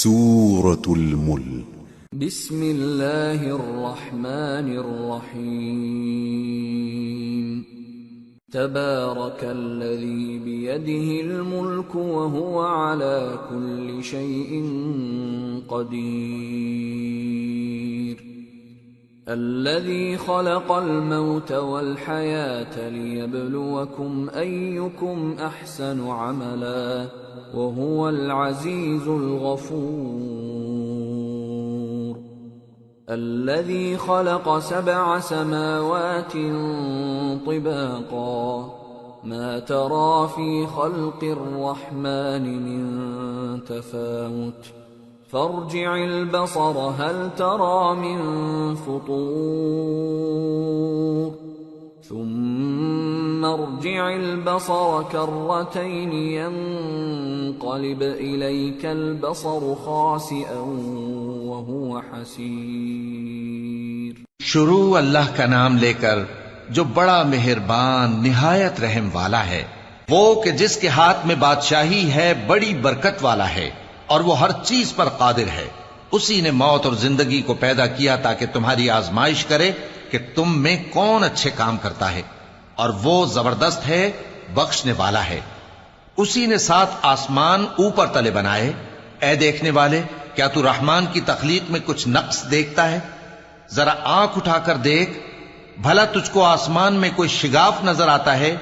سورة الملك بسم اللہ الرحمن الرحیم تبارک الذی بیدہ الملک وہو علی کل شیء قدیر الذی خلق الموت والحیاة لیبلوکم ایکم احسن عملا وهو العزیز الغفور الذي خلق 7 سماوات طباقا ما ترى في خلق الرحمن من تفاوت فارجع البصر هل ترى من فطور ثم ارجع البصر كرتين ينقلب إليك البصر خاسئا وهو حسير۔ شروع اللہ کا نام لے کر جو بڑا مہربان نہایت رحم والا ہے، وہ کہ جس کے ہاتھ میں بادشاہی ہے، بڑی برکت والا ہے اور وہ ہر چیز پر قادر ہے۔ اسی نے موت اور زندگی کو پیدا کیا تاکہ تمہاری آزمائش کرے کہ تم میں کون اچھے کام کرتا ہے، اور وہ زبردست ہے، بخشنے والا ہے۔ اسی نے 7 آسمان اوپر تلے بنائے۔ اے دیکھنے والے، کیا تو رحمان کی تخلیق میں کچھ نقص دیکھتا ہے؟ ذرا آنکھ اٹھا کر دیکھ، بھلا تجھ کو آسمان میں کوئی شگاف نظر آتا ہے؟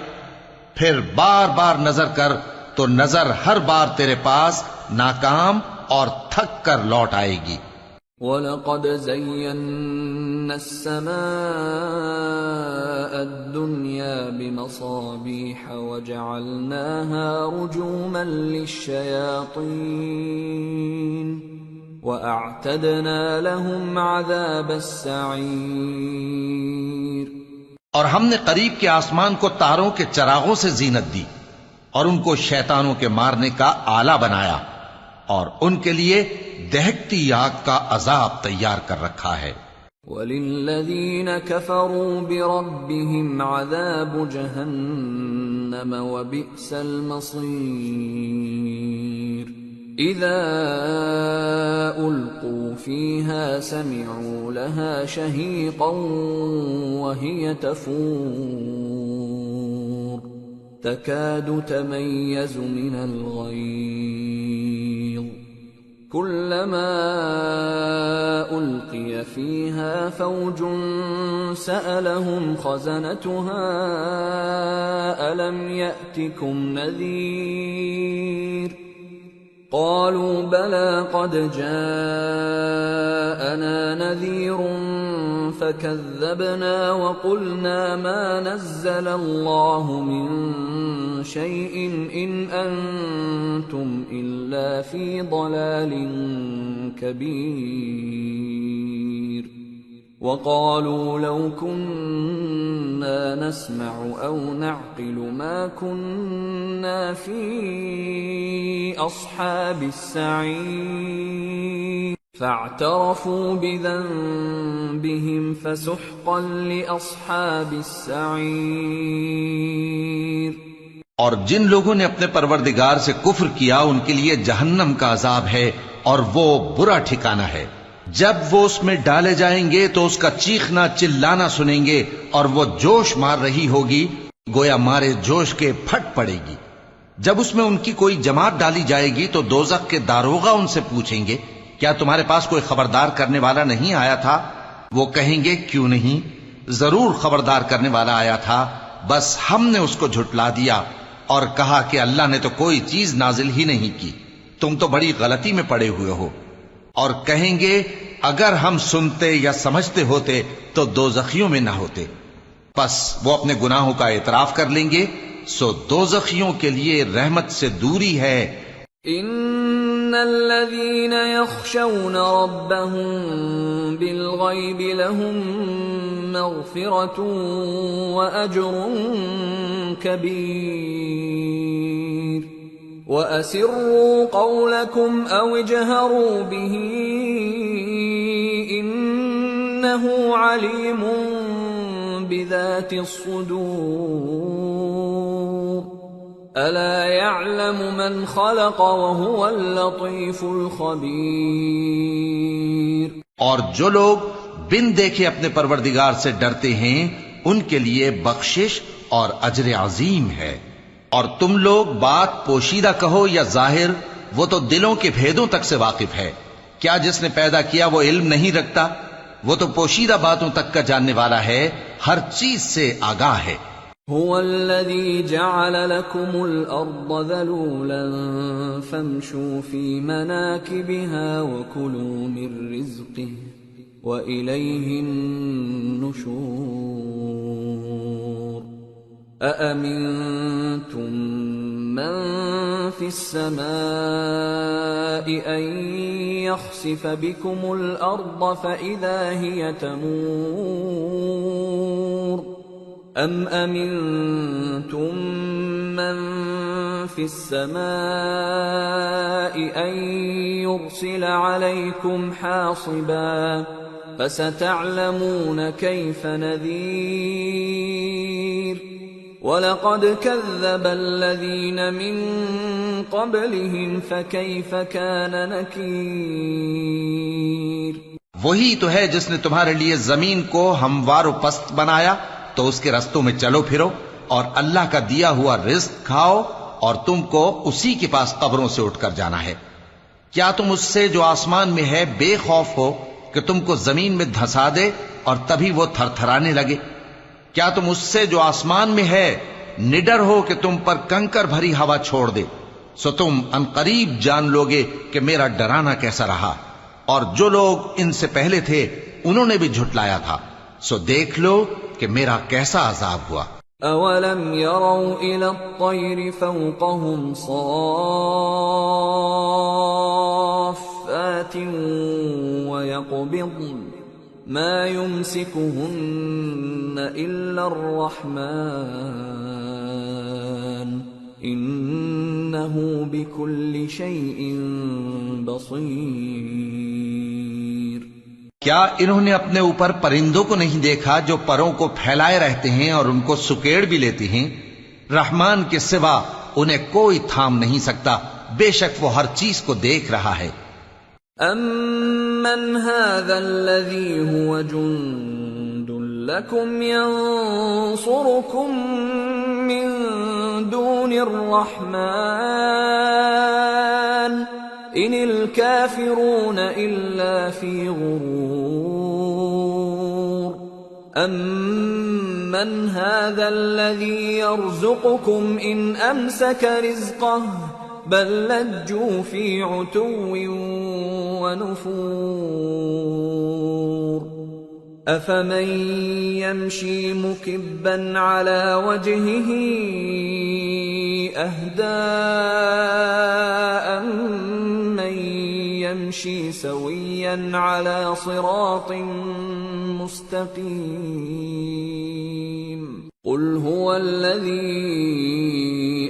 پھر بار بار نظر کر تو نظر ہر بار تیرے پاس ناکام اور تھک کر لوٹ آئے گی۔ وَلَقَدْ زَيَّنَّا السَّمَاءَ الدُّنْيَا بِمَصَابِيحَ وَجَعَلْنَاهَا رُجُومًا لِلشَّيَاطِينِ وَأَعْتَدْنَا لَهُمْ عَذَابَ السَّعِيرِ۔ اور ہم نے قریب کے آسمان کو تاروں کے چراغوں سے زینت دی اور ان کو شیطانوں کے مارنے کا آلہ بنایا، اور ان کے لیے دہکتی آگ کا عذاب تیار کر رکھا ہے۔ وَلِلَّذِينَ كَفَرُوا بِرَبِّهِمْ عَذَابُ جَهَنَّمَ وَبِئْسَ الْمَصِيرُ إِذَا أُلْقُوا فِيهَا سَمِعُوا لَهَا شَهِيقًا وَهِيَ تَفُورُ تَكَادُ تَمَيَّزُ مِنَ الْغَيْظِ كُلَّمَا أُلْقِيَ فِيهَا فَوْجٌ سَأَلَهُمْ خَزَنَتُهَا أَلَمْ يَأْتِكُمْ نَذِيرٌ قَالُوا بَلَى قَدْ جَاءَنَا نَذِيرٌ فَكَذَّبْنَا وَقُلْنَا مَا نَزَّلَ اللَّهُ مِن شَيْءٍ إِنْ أَنْتُمْ إِلَّا فِي ضَلَالٍ كَبِيرٍ وَقَالُوا لَوْ كُنَّا نَسْمَعُ أَوْ نَعْقِلُ مَا كُنَّا فِي أَصْحَابِ السَّعِيرِ فَاعْتَرَفُوا بِذَنبِهِمْ فَسُحْقًا لِأَصْحَابِ السَّعِيرِ۔ اور جن لوگوں نے اپنے پروردگار سے کفر کیا، ان کے لیے جہنم کا عذاب ہے اور وہ برا ٹھکانہ ہے۔ جب وہ اس میں ڈالے جائیں گے تو اس کا چیخنا چلانا سنیں گے، اور وہ جوش مار رہی ہوگی، گویا مارے جوش کے پھٹ پڑے گی۔ جب اس میں ان کی کوئی جماعت ڈالی جائے گی تو دوزخ کے داروغہ ان سے پوچھیں گے، کیا تمہارے پاس کوئی خبردار کرنے والا نہیں آیا تھا؟ وہ کہیں گے، کیوں نہیں، ضرور خبردار کرنے والا آیا تھا، بس ہم نے اس کو جھٹلا دیا اور کہا کہ اللہ نے تو کوئی چیز نازل ہی نہیں کی، تم تو بڑی غلطی میں پڑے ہوئے ہو۔ اور کہیں گے، اگر ہم سنتے یا سمجھتے ہوتے تو دوزخیوں میں نہ ہوتے۔ پس وہ اپنے گناہوں کا اعتراف کر لیں گے، سو دوزخیوں کے لیے رحمت سے دوری ہے۔ ان الذين يخشون ربهم بالغيب لهم مغفرة وأجر كبير وأسروا قولكم أو اجهروا به إنه عليم بذات الصدور ألا يعلم من خلق وهو اللطيف الخبير۔ اور جو لوگ بن دیکھے اپنے پروردگار سے ڈرتے ہیں ان کے لیے بخشش اور اجر عظیم ہے۔ اور تم لوگ بات پوشیدہ کہو یا ظاہر، وہ تو دلوں کے بھیدوں تک سے واقف ہے۔ کیا جس نے پیدا کیا وہ علم نہیں رکھتا؟ وہ تو پوشیدہ باتوں تک کا جاننے والا ہے، ہر چیز سے آگاہ ہے۔ هو الذي جعل لكم الأرض ذلولا فامشوا في مناكبها وكلوا من رزقه وإليه النشور۔ أأمنتم من في السماء أن يخسف بكم الأرض فإذا هي تمور، أم أمنتم من في السماء أن يرسل عليكم حاصبا، فستعلمون كيف نذير۔ وَلَقَدْ كَذَّبَ الَّذِينَ مِن قَبْلِهِمْ فَكَيْفَ كَانَ نَكِيرِ۔ وہی تو ہے جس نے تمہارے لیے زمین کو ہموار و پست بنایا، تو اس کے رستوں میں چلو پھرو اور اللہ کا دیا ہوا رزق کھاؤ، اور تم کو اسی کے پاس قبروں سے اٹھ کر جانا ہے۔ کیا تم اس سے جو آسمان میں ہے بے خوف ہو کہ تم کو زمین میں دھسا دے اور تبھی وہ تھر تھرانے لگے؟ کیا تم اس سے جو آسمان میں ہے نڈر ہو کہ تم پر کنکر بھری ہوا چھوڑ دے؟ سو تم عنقریب جان لوگے کہ میرا ڈرانا کیسا رہا۔ اور جو لوگ ان سے پہلے تھے انہوں نے بھی جھٹلایا تھا، سو دیکھ لو کہ میرا کیسا عذاب ہوا۔ أَوَلَمْ يَرَوْا إِلَى الطَّيْرِ فَوْقَهُمْ صَافَّاتٍ وَيَقْبِضْنَ مَا يُمْسِكُهُنَّ إِلَّا الرَّحْمَنُ إِنَّهُ بِكُلِّ شَيْءٍ بَصِيرٌ۔ کیا انہوں نے اپنے اوپر پرندوں کو نہیں دیکھا جو پروں کو پھیلائے رہتے ہیں اور ان کو سکیڑ بھی لیتے ہیں؟ رحمان کے سوا انہیں کوئی تھام نہیں سکتا، بے شک وہ ہر چیز کو دیکھ رہا ہے۔ أَمَّنْ هَذَا الَّذِي هُوَ جُندٌ لَكُمْ يَنصُرُكُم مِّن دُونِ الرَّحْمَنِ إِنِ الْكَافِرُونَ إِلَّا فِي غُرُورٍ۔ أَمَّنْ هَذَا الَّذِي يَرْزُقُكُمْ إِنْ أَمْسَكَ رِزْقَهُ بَل لَّجُّوا فِي عُتُوٍّ وَنُفُورٍ۔ أَفَمَن يَمْشِي مُكِبًّا عَلَى وَجْهِهِ أَهْدَىٰ أَمَّن يَمْشِي سَوِيًّا عَلَى صِرَاطٍ مُّسْتَقِيمٍ۔ قُلْ هُوَ الَّذِي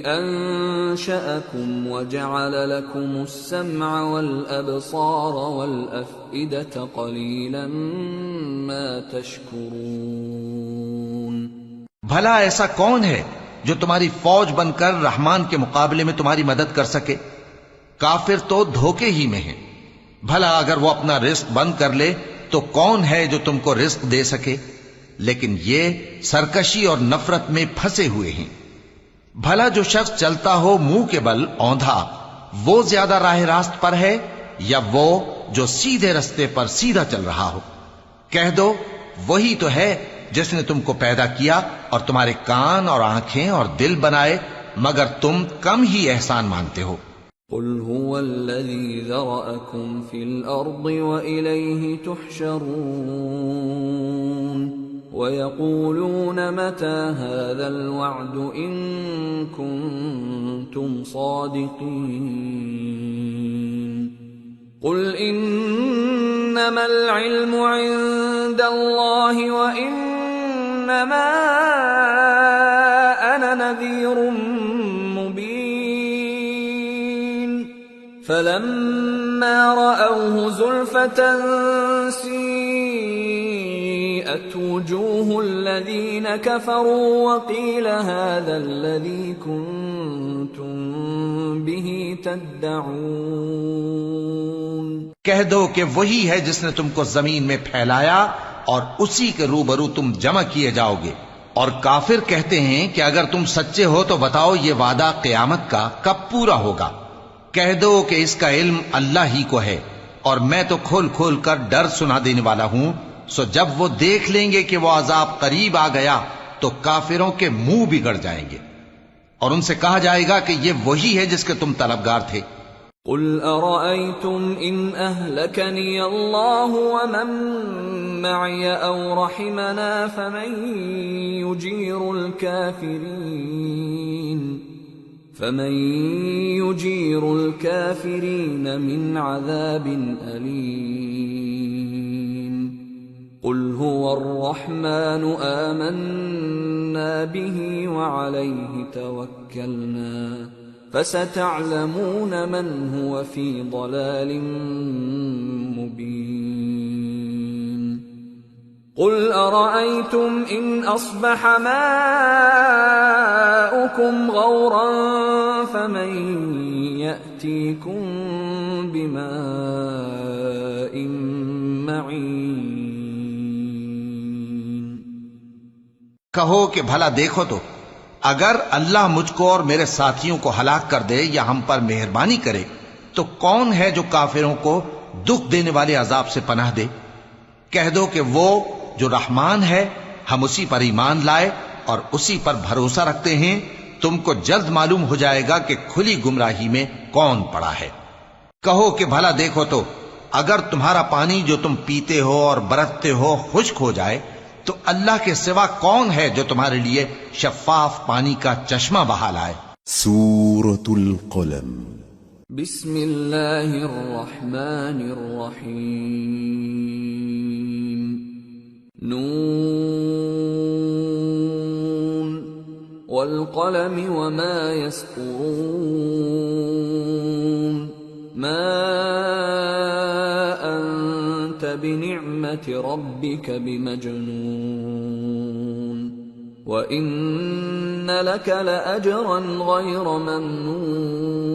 أَنشَأَكُمْ وَجَعَلَ لَكُمُ السَّمْعَ وَالْأَبْصَارَ وَالْأَفْئِدَةَ قَلِيلًا مَا تَشْكُرُونَ۔ بھلا ایسا کون ہے جو تمہاری فوج بن کر رحمان کے مقابلے میں تمہاری مدد کر سکے؟ کافر تو دھوکے ہی میں ہیں۔ بھلا اگر وہ اپنا رزق بند کر لے تو کون ہے جو تم کو رزق دے سکے؟ لیکن یہ سرکشی اور نفرت میں پھنسے ہوئے ہیں۔ بھلا جو شخص چلتا ہو منہ کے بل اوندھا، وہ زیادہ راہ راست پر ہے یا وہ جو سیدھے رستے پر سیدھا چل رہا ہو؟ کہہ دو وہی تو ہے جس نے تم کو پیدا کیا اور تمہارے کان اور آنکھیں اور دل بنائے، مگر تم کم ہی احسان مانتے ہو۔ قل هو الذي ذرأكم في الأرض وإليه تحشرون ويقولون متى هذا الوعد إن كنتم صادقين قل إنما العلم عند الله وإنما أنا نذير مبين فلما رأوه زلفة سيئت وجوه الذين كفروا وقيل هذا الذي كنتم به تدعون کہہ دو کہ وہی ہے جس نے تم کو زمین میں پھیلایا اور اسی کے روبرو تم جمع کیے جاؤ گے. اور کافر کہتے ہیں کہ اگر تم سچے ہو تو بتاؤ یہ وعدہ قیامت کا کب پورا ہوگا. کہہ دو کہ اس کا علم اللہ ہی کو ہے اور میں تو کھول کھول کر ڈر سنا دینے والا ہوں. سو جب وہ دیکھ لیں گے کہ وہ عذاب قریب آ گیا تو کافروں کے منہ بگڑ جائیں گے اور ان سے کہا جائے گا کہ یہ وہی ہے جس کے تم طلبگار تھے. قل ارأيتم ان اهلكني الله ومن معي او رحمنا فمن يجير الكافرين من عذاب أليم. قل هو الرحمن آمنا به وعليه توكلنا فستعلمون من هو في ضلال مبين. قل أرأيتم إن أصبح ماؤكم غورا فمن يأتيكم بماء معين. کہو کہ بھلا دیکھو تو اگر اللہ مجھ کو اور میرے ساتھیوں کو ہلاک کر دے یا ہم پر مہربانی کرے تو کون ہے جو کافروں کو دکھ دینے والے عذاب سے پناہ دے. کہہ دو کہ وہ جو رحمان ہے ہم اسی پر ایمان لائے اور اسی پر بھروسہ رکھتے ہیں. تم کو جلد معلوم ہو جائے گا کہ کھلی گمراہی میں کون پڑا ہے. کہو کہ بھلا دیکھو تو اگر تمہارا پانی جو تم پیتے ہو اور برتتے ہو خشک ہو جائے تو اللہ کے سوا کون ہے جو تمہارے لیے شفاف پانی کا چشمہ بہا لائے. سورة القلم. بسم اللہ الرحمن الرحیم. نون والقلم وما يسطرون. ما أنت بنعمة ربك بمجنون وإن لك لأجرا غير ممنون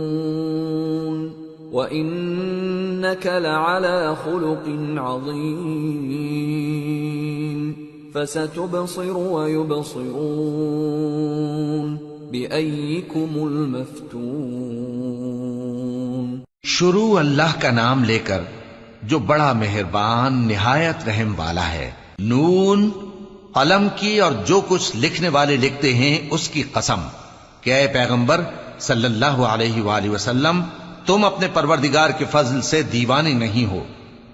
وإنك لعلى خلق عظيم. فستبصر ويبصرون بأيكم المفتون. شروع اللہ کا نام لے کر جو بڑا مہربان نہایت رحم والا ہے. نون قلم کی اور جو کچھ لکھنے والے لکھتے ہیں اس کی قسم کہ اے پیغمبر صلی اللہ علیہ وآلہ وسلم تم اپنے پروردگار کے فضل سے دیوانے نہیں ہو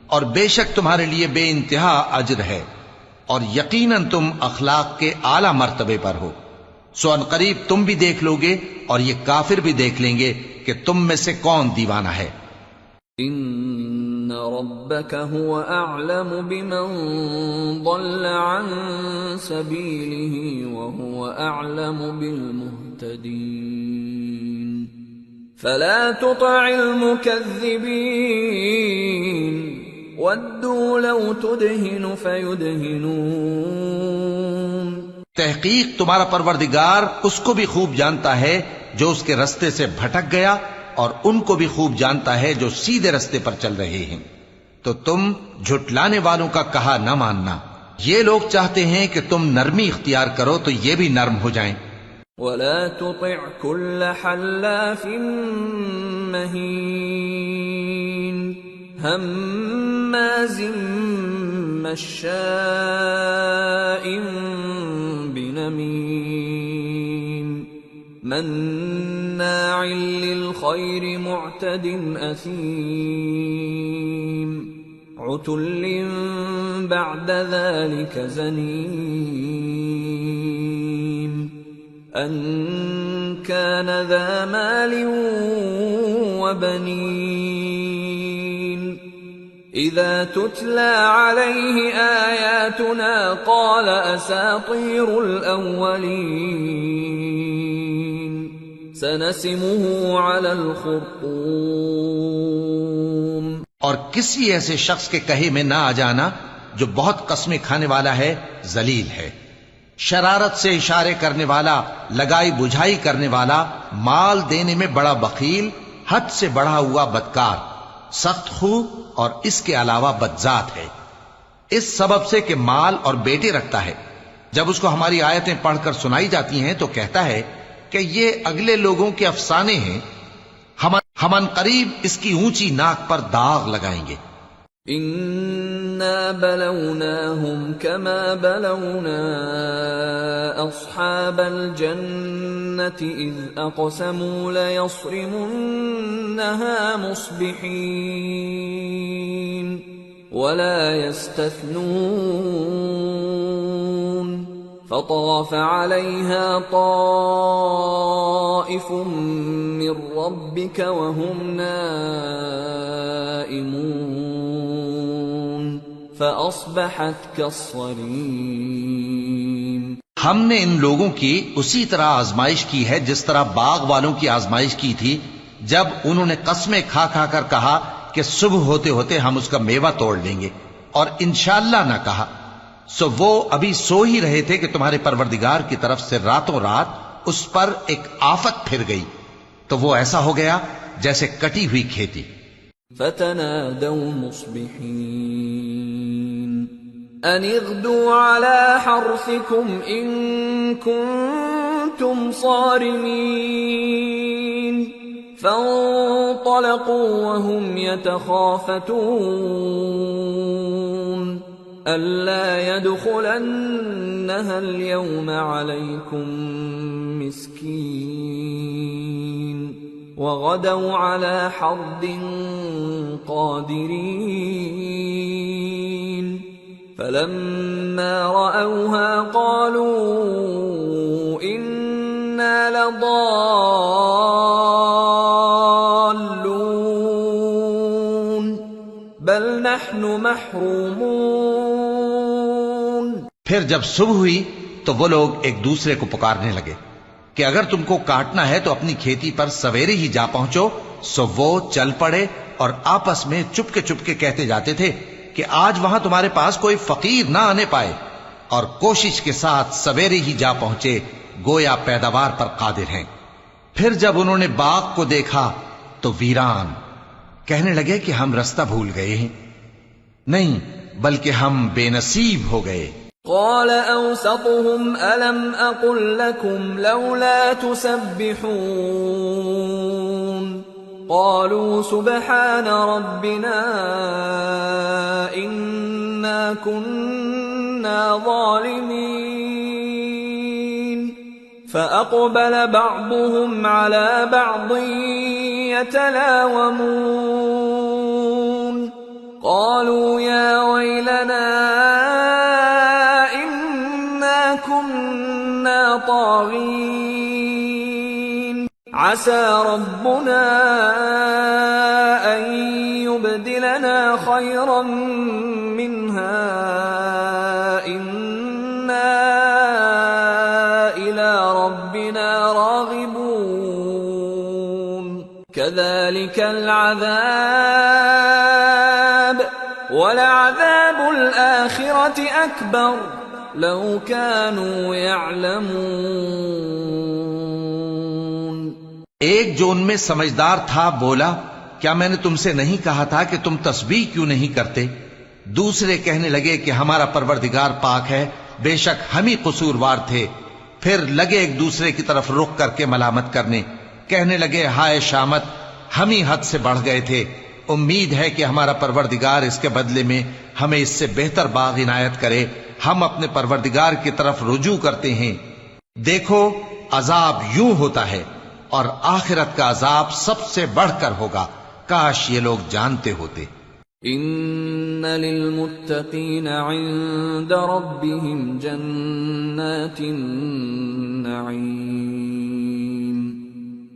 اور بے شک تمہارے لیے بے انتہا اجر ہے اور یقیناً تم اخلاق کے اعلی مرتبے پر ہو. سو ان قریب تم بھی دیکھ لو گے اور یہ کافر بھی دیکھ لیں گے کہ تم میں سے کون دیوانہ ہے. ان ربك هو اعلم بمن ضل عن سبيله وهو اعلم بالمهتدين. فلا تطع المكذبين ودوا لو تدهن فيدهنون. تحقیق تمہارا پروردگار اس کو بھی خوب جانتا ہے جو اس کے رستے سے بھٹک گیا اور ان کو بھی خوب جانتا ہے جو سیدھے رستے پر چل رہے ہیں. تو تم جھٹلانے والوں کا کہا نہ ماننا. یہ لوگ چاہتے ہیں کہ تم نرمی اختیار کرو تو یہ بھی نرم ہو جائیں. ولا تطع كل حلاف مهين هماز مشاء بنميم مناع للخير معتد أثيم عتل بعد ذلك زنيم أن كان ذا مال وبنين إذا تتلى عليه آياتنا قال أساطير الأولين سنسمه على الخرطوم. اور کسی ایسے شخص کے کہے میں نہ آ جانا جو بہت قسمیں کھانے والا ہے، ذلیل ہے. شرارت سے اشارے کرنے والا، لگائی بجھائی کرنے والا، مال دینے میں بڑا بخیل، حد سے بڑھا ہوا بدکار، سخت خو اور اس کے علاوہ بدذات ہے، اس سبب سے کہ مال اور بیٹے رکھتا ہے۔ جب اس کو ہماری آیتیں پڑھ کر سنائی جاتی ہیں تو کہتا ہے کہ یہ اگلے لوگوں کے افسانے ہیں، ہم ان قریب اس کی اونچی ناک پر داغ لگائیں گے۔ انا بلوناهم كما بلونا اصحاب الجنة اذ اقسموا ليصرمنها مصبحين ولا يستثنون فطاف عليها طائف من ربك وهم نائمون فأصبحت كالصريم۔ ہم نے ان لوگوں کی اسی طرح آزمائش کی ہے جس طرح باغ والوں کی آزمائش کی تھی جب انہوں نے قسمیں کھا کھا کر کہا کہ صبح ہوتے ہوتے ہم اس کا میوہ توڑ لیں گے اور انشاءاللہ نہ کہا، سو وہ ابھی سو ہی رہے تھے کہ تمہارے پروردگار کی طرف سے راتوں رات اس پر ایک آفت پھر گئی، تو وہ ایسا ہو گیا جیسے کٹی ہوئی کھیتی۔ فتنادوا مصبحين ان اغدوا على حرثكم ان كنتم صارمين فانطلقوا وهم يتخافتون ألا يدخلنها اليوم عليكم مسكين وغدوا على حرد قادرين فلما رأوها قالوا إنا لضالون بل نحن محرومون۔ پھر جب صبح ہوئی تو وہ لوگ ایک دوسرے کو پکارنے لگے کہ اگر تم کو کاٹنا ہے تو اپنی کھیتی پر سویرے ہی جا پہنچو، سو وہ چل پڑے اور آپس میں چپکے چپکے کہتے جاتے تھے کہ آج وہاں تمہارے پاس کوئی فقیر نہ آنے پائے، اور کوشش کے ساتھ سویرے ہی جا پہنچے گویا پیداوار پر قادر ہیں۔ پھر جب انہوں نے باغ کو دیکھا تو ویران، کہنے لگے کہ ہم رستہ بھول گئے ہیں، نہیں بلکہ ہم بے نصیب ہو گئے۔ قال اوسطهم الم اقل لكم لولا تسبحون قالوا سبحان ربنا انا كنا ظالمين فاقبل بعضهم على بعض يتلاومون قالوا يا ويلنا كنا طاغين عسى ربنا أن يبدلنا خيرا منها إنا إلى ربنا راغبون كذلك العذاب ولعذاب الآخرة أكبر لو كانوا يعلمون۔ ایک جو ان میں سمجھدار تھا بولا، کیا میں نے تم سے نہیں کہا تھا کہ تم تسبیح کیوں نہیں کرتے؟ دوسرے کہنے لگے کہ ہمارا پروردگار پاک ہے، بے شک ہم ہی قصوروار تھے۔ پھر لگے ایک دوسرے کی طرف رخ کر کے ملامت کرنے، کہنے لگے ہائے شامت، ہم ہی حد سے بڑھ گئے تھے، امید ہے کہ ہمارا پروردگار اس کے بدلے میں ہمیں اس سے بہتر باغ عنایت کرے، ہم اپنے پروردگار کی طرف رجوع کرتے ہیں۔ دیکھو عذاب یوں ہوتا ہے اور آخرت کا عذاب سب سے بڑھ کر ہوگا، کاش یہ لوگ جانتے ہوتے۔ ان للمتقین عند ربهم جنات النعیم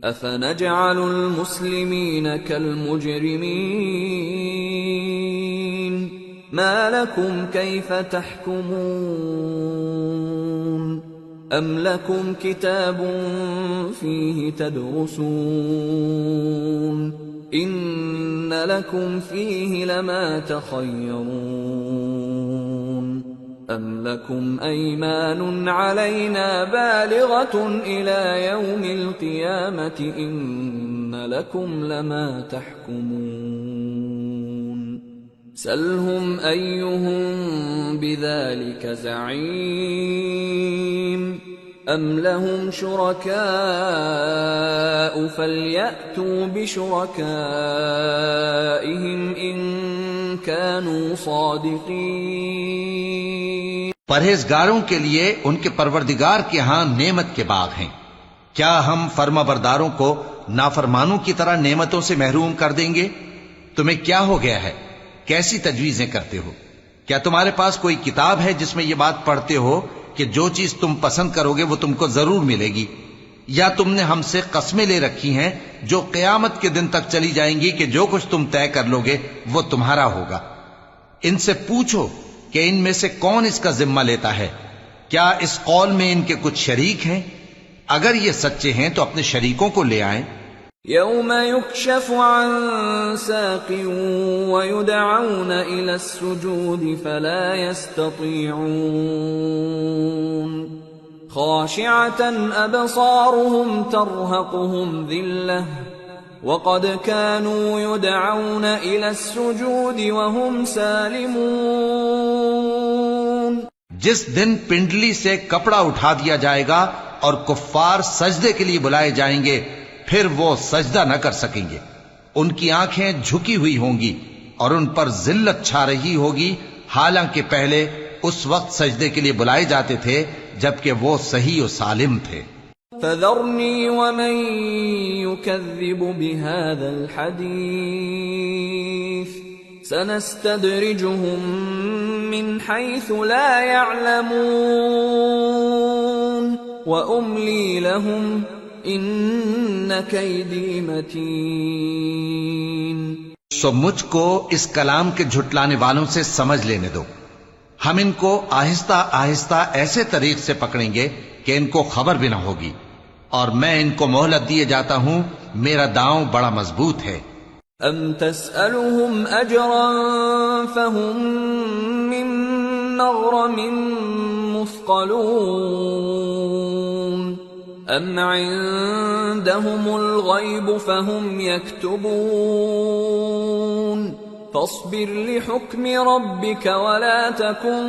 افنجعل المسلمین كالمجرمین ما لكم كيف تحكمون ام لكم كتاب فيه تدرسون ان لكم فيه لما تخيرون أم لكم أيمان علينا بالغة إلى يوم القيامة إن لكم لما تحكمون سلهم أيهم بذلك زعيم أم لهم شركاء فليأتوا بشركائهم إن كانوا صادقين۔ پرہیزگاروں کے لیے ان کے پروردگار کے ہاں نعمت کے باغ ہیں، کیا ہم فرما برداروں کو نافرمانوں کی طرح نعمتوں سے محروم کر دیں گے؟ تمہیں کیا ہو گیا ہے؟ کیسی تجویزیں کرتے ہو؟ کیا تمہارے پاس کوئی کتاب ہے جس میں یہ بات پڑھتے ہو کہ جو چیز تم پسند کرو گے وہ تم کو ضرور ملے گی؟ یا تم نے ہم سے قسمیں لے رکھی ہیں جو قیامت کے دن تک چلی جائیں گی کہ جو کچھ تم طے کر لو گے وہ تمہارا ہوگا؟ ان سے پوچھو کہ ان میں سے کون اس کا ذمہ لیتا ہے؟ کیا اس قول میں ان کے کچھ شریک ہیں؟ اگر یہ سچے ہیں تو اپنے شریکوں کو لے آئیں۔ يوم يكشف عن ساق ويدعون إلى السجود فلا يستطيعون خاشعة أبصارهم ترهقهم ذلة وقد كانوا يدعون إلى السجود وهم سالمون۔ جس دن پنڈلی سے کپڑا اٹھا دیا جائے گا اور کفار سجدے کے لیے بلائے جائیں گے، پھر وہ سجدہ نہ کر سکیں گے، ان کی آنکھیں جھکی ہوئی ہوں گی اور ان پر ذلت چھا رہی ہوگی، حالانکہ پہلے اس وقت سجدے کے لیے بلائے جاتے تھے جبکہ وہ صحیح و سالم تھے۔ فذرنی ومن يكذب بهذا الحديث سنستدرجهم من حيث لا يعلمون وأملي لهم ان کیدی متین۔ سو مجھ کو اس کلام کے جھٹلانے والوں سے سمجھ لینے دو، ہم ان کو آہستہ آہستہ ایسے طریق سے پکڑیں گے کہ ان کو خبر بھی نہ ہوگی، اور میں ان کو مہلت دیے جاتا ہوں، میرا داؤں بڑا مضبوط ہے۔ ام تسألهم اجرا فهم من مغرم مثقلون ام عندهم الغیب فهم یکتبون فاصبر لحکم ربك ولا تكن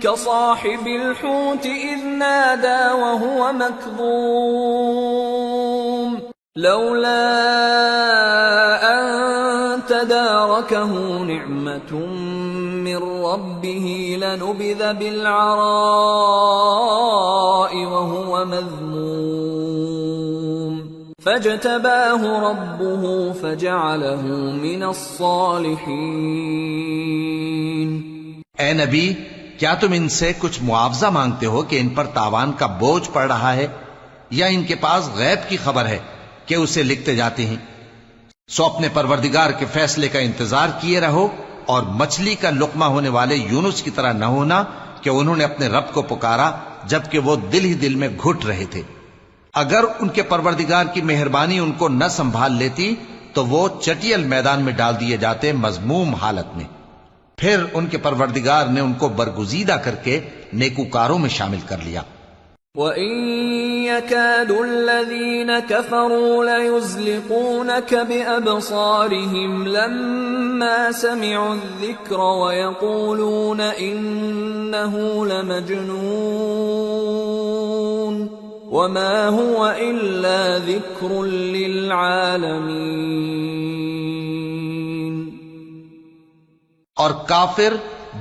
كصاحب الحوت اذ نادى وهو مكظوم لولا ان تداركه نعمة من ربه لنبذ بالعراء وهو مذموم فاجتباه ربه فجعله من الصالحين۔ اے نبی، کیا تم ان سے کچھ معاوضہ مانگتے ہو کہ ان پر تاوان کا بوجھ پڑ رہا ہے، یا ان کے پاس غیب کی خبر ہے کہ اسے لکھتے جاتے ہیں؟ سو اپنے پروردگار کے فیصلے کا انتظار کیے رہو، اور مچھلی کا لقمہ ہونے والے یونس کی طرح نہ ہونا کہ انہوں نے اپنے رب کو پکارا جبکہ وہ دل ہی دل میں گھٹ رہے تھے۔ اگر ان کے پروردگار کی مہربانی ان کو نہ سنبھال لیتی تو وہ چٹیل میدان میں ڈال دیے جاتے مذموم حالت میں۔ پھر ان کے پروردگار نے ان کو برگزیدہ کر کے نیکوکاروں میں شامل کر لیا۔ وَإِن يَكَادُ الَّذِينَ كَفَرُوا لَيُزْلِقُونَكَ بِأَبْصَارِهِمْ لَمَّا سَمِعُوا الذِّكْرَ وَيَقُولُونَ إِنَّهُ لَمَجْنُونٌ وَمَا هُوَ إِلَّا ذِكْرٌ لِّلْعَالَمِينَ۔ اور کافر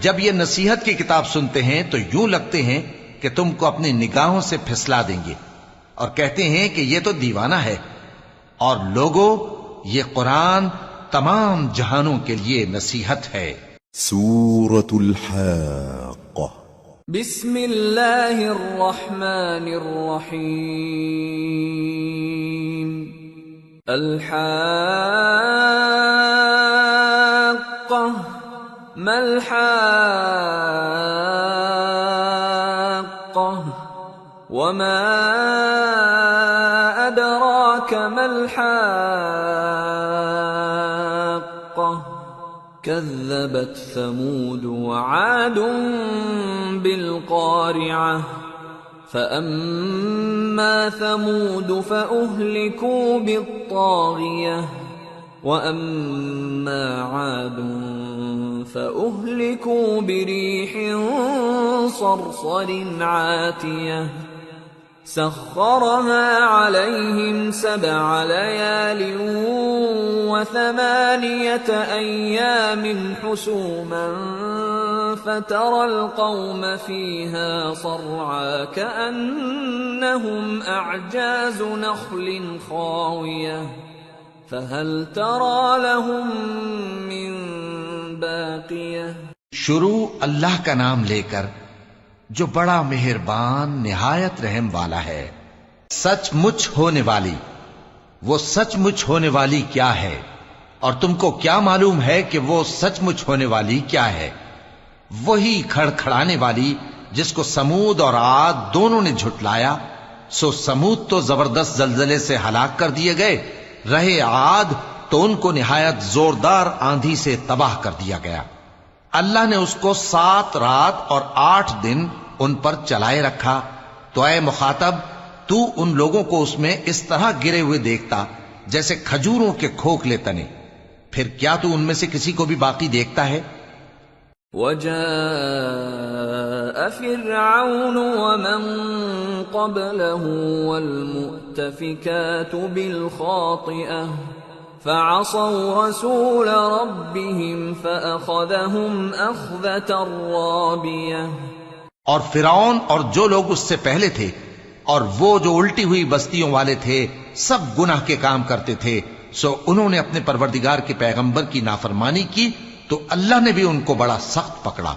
جب یہ نصیحت کی کتاب سنتے ہیں تو یوں لگتے ہیں کہ تم کو اپنی نگاہوں سے پھسلا دیں گے، اور کہتے ہیں کہ یہ تو دیوانہ ہے، اور لوگوں یہ قرآن تمام جہانوں کے لیے نصیحت ہے۔ سورة الحاقة بسم اللہ الرحمن الرحیم۔ الحاقة ما الحاقة وما أدراك ما الحاقة كذبت ثمود وعاد بالقارعة فأما ثمود فأهلكوا بالطاغية وأما عاد فأهلكوا بريح صرصر عاتية سخرها عليهم 7 ليال و8 أيام حسوما فترى القوم فيها صرعا كأنهم أعجاز نخل خاوية فهل ترى لهم من باقية. شروع اللہ کا نام لے کر جو بڑا مہربان نہایت رحم والا ہے. سچ مچ ہونے والی، وہ سچ مچ ہونے والی کیا ہے؟ اور تم کو کیا معلوم ہے کہ وہ سچ مچ ہونے والی کیا ہے؟ وہی کھڑکھڑانے والی جس کو سمود اور عاد دونوں نے جھٹلایا. سو سمود تو زبردست زلزلے سے ہلاک کر دیے گئے، رہے عاد تو ان کو نہایت زوردار آندھی سے تباہ کر دیا گیا. اللہ نے اس کو 7 رات اور 8 دن ان پر چلائے رکھا. تو اے مخاطب، تو ان لوگوں کو اس میں اس طرح گرے ہوئے دیکھتا جیسے کھجوروں کے کھوکھلے تنے. پھر کیا تو ان میں سے کسی کو بھی باقی دیکھتا ہے؟ وجاء فرعون ومن قبله والمؤتفكات بالخاطئة فعصوا رسول ربهم فأخذهم أخذة رابية. اور فرعون اور جو لوگ اس سے پہلے تھے اور وہ جو الٹی ہوئی بستیوں والے تھے سب گناہ کے کام کرتے تھے، سو انہوں نے اپنے پروردگار کے پیغمبر کی نافرمانی کی تو اللہ نے بھی ان کو بڑا سخت پکڑا.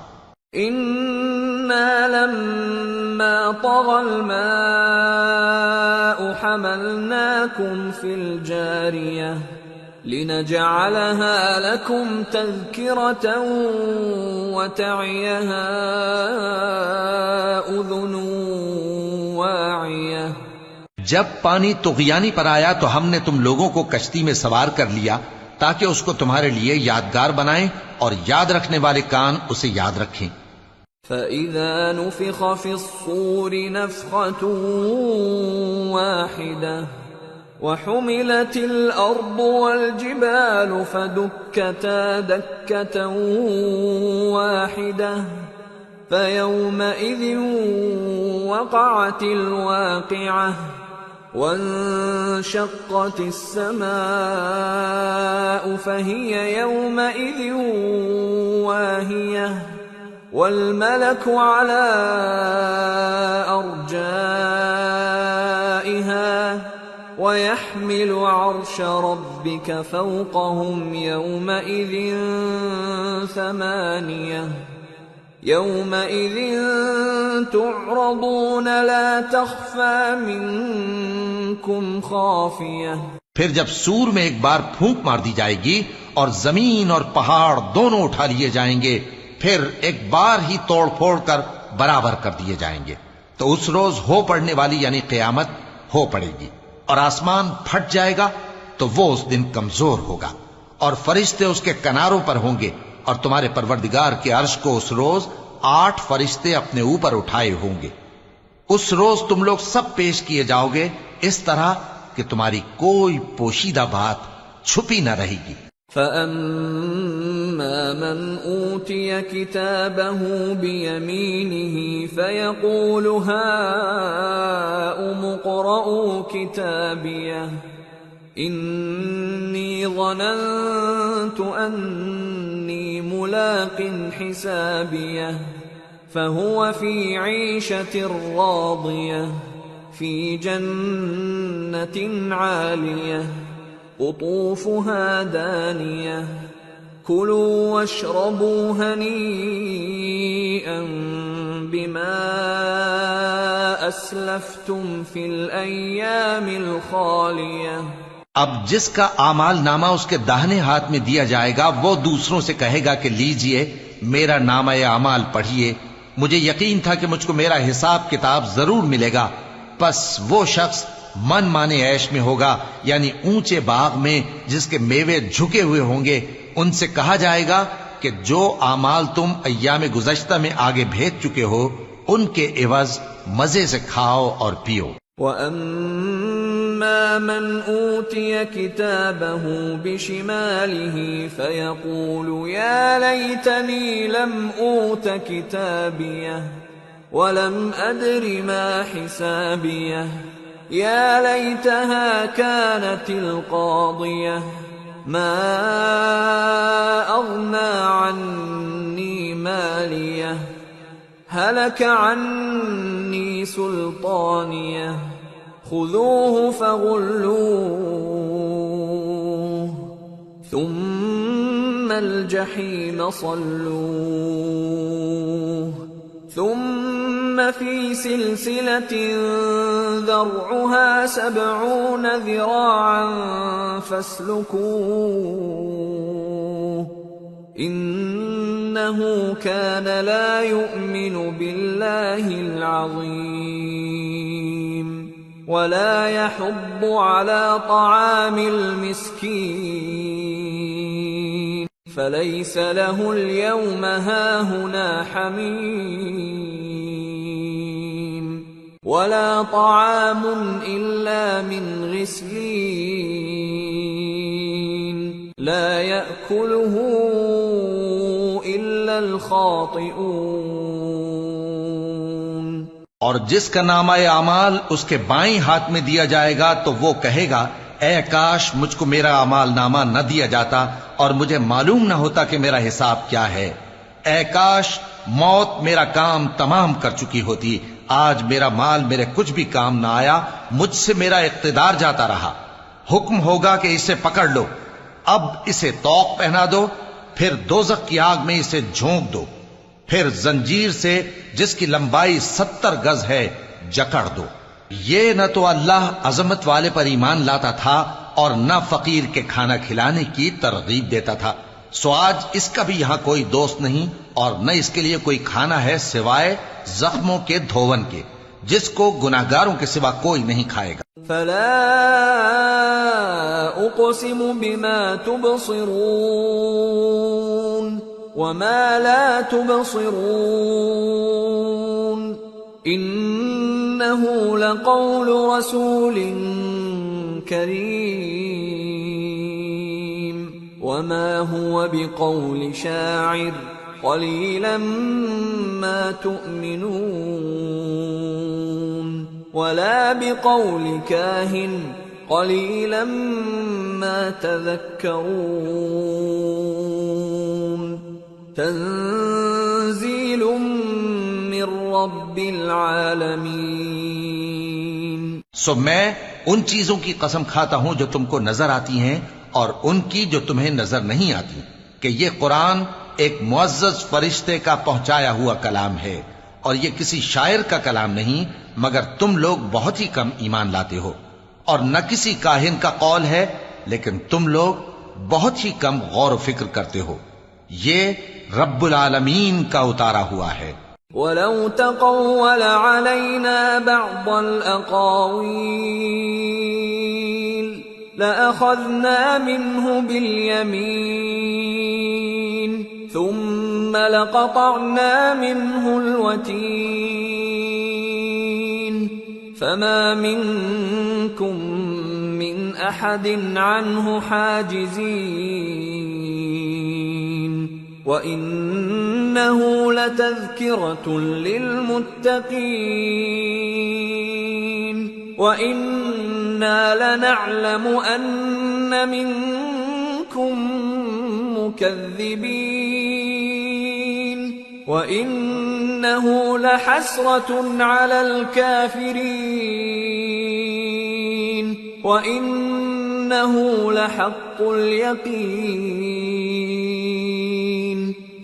إِنَّا لَمَّا طَغَى الْمَاءُ حَمَلْنَاكُمْ فِي الْجَارِيَةِ لِنَجْعَلَهَا لَكُمْ تَذْكِرَةً وَتَعِيَهَا أُذُنٌ وَاعِيَةٌ. جب پانی طغیانی پر آیا تو ہم نے تم لوگوں کو کشتی میں سوار کر لیا تاکہ اس کو تمہارے لیے یادگار بنائیں اور یاد رکھنے والے کان اسے یاد رکھیں. فَإِذَا نُفِخَ فِي الصُّورِ نَفْخَةٌ وَاحِدَةٌ وَحُمِلَتِ الْأَرْضُ وَالْجِبَالُ فَدُكَّتَا دَكَّةً وَاحِدَةً فَيَوْمَئِذٍ وَقَعَتِ الْوَاقِعَةُ وَانشَقَّتِ السَّمَاءُ فَهِيَ يَوْمَئِذٍ وَاهِيَةٌ وَالْمَلَكُ عَلَى أَرْجَائِهَا وَيَحْمِلُ عَرْشَ رَبِّكَ فَوْقَهُمْ يَوْمَئِذٍ ثَمَانِيَةٌ يَوْمَئِذٍ تُعْرَضُونَ لَا تَخْفَى مِنكُمْ خَافِيَةٌ. پھر جب سور میں ایک بار پھونک مار دی جائے گی اور زمین اور پہاڑ دونوں اٹھا لیے جائیں گے، پھر ایک بار ہی توڑ پھوڑ کر برابر کر دیے جائیں گے. تو اس روز ہو پڑنے والی یعنی قیامت ہو پڑے گی اور آسمان پھٹ جائے گا تو وہ اس دن کمزور ہوگا اور فرشتے اس کے کناروں پر ہوں گے اور تمہارے پروردگار کے عرش کو اس روز 8 فرشتے اپنے اوپر اٹھائے ہوں گے. اس روز تم لوگ سب پیش کیے جاؤ گے اس طرح کہ تمہاری کوئی پوشیدہ بات چھپی نہ رہے گی. فَأَمَّا مَنْ أُوتِيَ كِتَابَهُ بِيَمِينِهِ فَيَقُولُ هَاؤُمُ اقْرَءُوا كِتَابِيَهْ إِنِّي ظَنَنتُ أَنِّي مُلَاقٍ حِسَابِيَهْ فَهُوَ فِي عِيشَةٍ رَاضِيَةٍ فِي جَنَّةٍ عَالِيَةٍ قطوفها دانية كلوا واشربوا هنيئا بما أسلفتم في الأيام الخالية. اب جس کا اعمال نامہ اس کے داہنے ہاتھ میں دیا جائے گا وہ دوسروں سے کہے گا کہ لیجئے میرا نامہ اعمال پڑھیے، مجھے یقین تھا کہ مجھ کو میرا حساب کتاب ضرور ملے گا. پس وہ شخص من مانے عیش میں ہوگا، یعنی اونچے باغ میں جس کے میوے جھکے ہوئے ہوں گے. ان سے کہا جائے گا کہ جو اعمال تم ایام گزشتہ میں آگے بھیج چکے ہو ان کے عوض مزے سے کھاؤ اور پیو۔ وَأَمَّا مَنْ أُوتِيَ كِتَابَهُ بِشِمَالِهِ فَيَقُولُ يَا لَيْتَنِي لَمْ أُوتَ كِتَابِيَهْ وَلَمْ أَدْرِ مَا حِسَابِيَهْ يَا لَيْتَهَا كَانَتِ الْقَاضِيَةَ مَا أَغْنَى عَنِّي مَالِيَهْ هَلَكَ عَنِّي سُلْطَانِيَهْ خُذُوهُ فَغُلُّوهُ ثُمَّ الْجَحِيمَ صَلُّوهُ ثُمَّ فِي سِلْسِلَةٍ ذَرْعُهَا 70 ذِرَاعًا فَاسْلُكُوهُ إِنَّهُ كَانَ لَا يُؤْمِنُ بِاللَّهِ الْعَظِيمِ وَلَا يَحُضُّ عَلَى طَعَامِ الْمِسْكِينِ فَلَيْسَ لَهُ الْيَوْمَ هَاهُنَا حَمِيمٌ وَلَا طَعَامٌ إِلَّا مِنْ غِسْلِينٍ لَا يَأْكُلُهُ إِلَّا الْخَاطِئُونَ۔ اور جس کا نامہ اعمال اس کے بائیں ہاتھ میں دیا جائے گا تو وہ کہے گا اے کاش مجھ کو میرا اعمال نامہ نہ دیا جاتا اور مجھے معلوم نہ ہوتا کہ میرا حساب کیا ہے۔ اے کاش موت میرا کام تمام کر چکی ہوتی، آج میرا مال میرے کچھ بھی کام نہ آیا، مجھ سے میرا اقتدار جاتا رہا۔ حکم ہوگا کہ اسے پکڑ لو، اب اسے طوق پہنا دو، پھر دوزخ کی آگ میں اسے جھونک دو، پھر زنجیر سے جس کی لمبائی 70 گز ہے جکڑ دو۔ یہ نہ تو اللہ عظمت والے پر ایمان لاتا تھا اور نہ فقیر کے کھانا کھلانے کی ترغیب دیتا تھا، سو آج اس کا بھی یہاں کوئی دوست نہیں اور نہ اس کے لیے کوئی کھانا ہے سوائے زخموں کے دھون کے، جس کو گناہگاروں کے سوا کوئی نہیں کھائے گا۔ فَلَا أُقْسِمُ بِمَا تُبْصِرُونَ وَمَا لَا تُبْصِرُونَ إِنَّهُ لَقَوْلُ رَسُولٍ كَرِيمٍ وَمَا هُوَ بِقَوْلِ شَاعِرٍ قَلِيلًا مَا تُؤْمِنُونَ وَلَا بِقَوْلِ كَاهِنٍ قَلِيلًا مَا تَذَكَّرُونَ تنزیل من رب العالمین۔ سو میں ان چیزوں کی قسم کھاتا ہوں جو تم کو نظر آتی ہیں اور ان کی جو تمہیں نظر نہیں آتی کہ یہ قرآن ایک معزز فرشتے کا پہنچایا ہوا کلام ہے اور یہ کسی شاعر کا کلام نہیں، مگر تم لوگ بہت ہی کم ایمان لاتے ہو، اور نہ کسی کاہن کا قول ہے لیکن تم لوگ بہت ہی کم غور و فکر کرتے ہو۔ یہ رب العالمین کا اتارا ہوا ہے۔ وَلَوْ تَقَوَّلَ عَلَيْنَا بَعْضَ الْأَقَاوِيلِ لَأَخَذْنَا مِنْهُ بِالْيَمِينِ ثُمَّ لَقَطَعْنَا مِنْهُ الْوَتِينَ فَمَا مِنْكُمْ مِنْ أَحَدٍ عَنْهُ حَاجِزِينَ وَإِنَّهُ لَتَذْكِرَةٌ لِلْمُتَّقِينَ وَإِنَّا لَنَعْلَمُ أَنَّ مِنْكُمْ مُكَذِّبِينَ وَإِنَّهُ لَحَسْرَةٌ عَلَى الْكَافِرِينَ وَإِنَّهُ لَحَقُّ الْيَقِينِ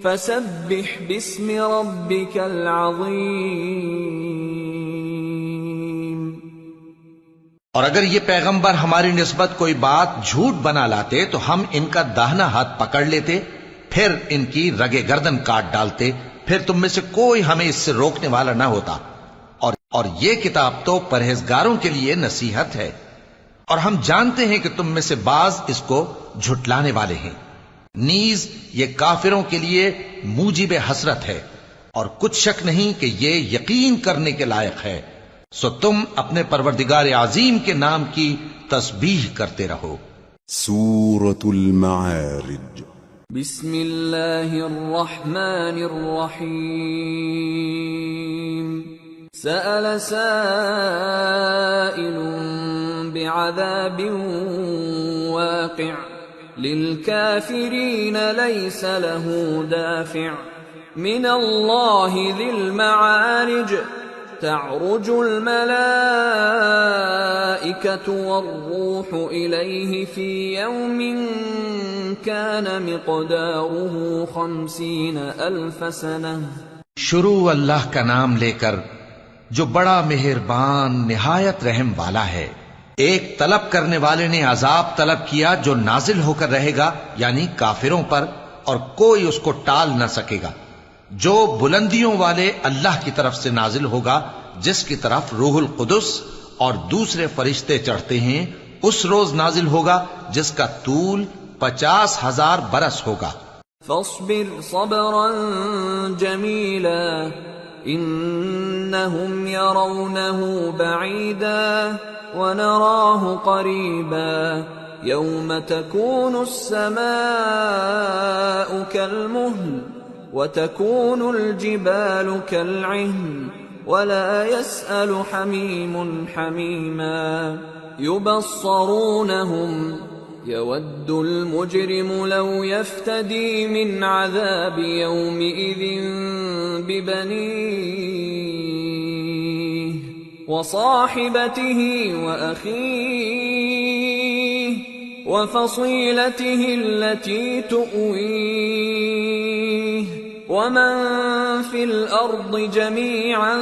فَسَبِّحْ بِاسْمِ رَبِّكَ الْعَظِيمِ۔ اور اگر یہ پیغمبر ہماری نسبت کوئی بات جھوٹ بنا لاتے تو ہم ان کا داہنا ہاتھ پکڑ لیتے، پھر ان کی رگے گردن کاٹ ڈالتے، پھر تم میں سے کوئی ہمیں اس سے روکنے والا نہ ہوتا۔ اور یہ کتاب تو پرہیزگاروں کے لیے نصیحت ہے، اور ہم جانتے ہیں کہ تم میں سے بعض اس کو جھٹلانے والے ہیں۔ نیز یہ کافروں کے لیے موجب حسرت ہے، اور کچھ شک نہیں کہ یہ یقین کرنے کے لائق ہے۔ سو تم اپنے پروردگار عظیم کے نام کی تسبیح کرتے رہو۔ سورة المعارج۔ بسم اللہ الرحمن الرحیم۔ سأل سائل بعذاب واقع للكافرين ليس له دافع من الله ذي المعارج تعرج الملائكة والروح إليه في يوم كان مقداره 50,000 سنة۔ شروع اللہ کا نام لے کر جو بڑا مہربان نہایت رحم والا ہے۔ ایک طلب کرنے والے نے عذاب طلب کیا جو نازل ہو کر رہے گا، یعنی کافروں پر، اور کوئی اس کو ٹال نہ سکے گا، جو بلندیوں والے اللہ کی طرف سے نازل ہوگا، جس کی طرف روح القدس اور دوسرے فرشتے چڑھتے ہیں، اس روز نازل ہوگا جس کا طول 50,000 برس ہوگا۔ فاصبر صبرا جميلا إنهم يرونه بعيدا ونراه قريبا يوم تكون السماء كالمهل وتكون الجبال كالعهن ولا يسأل حميم حميما يبصرونهم يود المجرم لو يفتدي من عذاب يومئذ ببنيه وصاحبته وأخيه وفصيلته التي تؤويه ومن في الأرض جميعا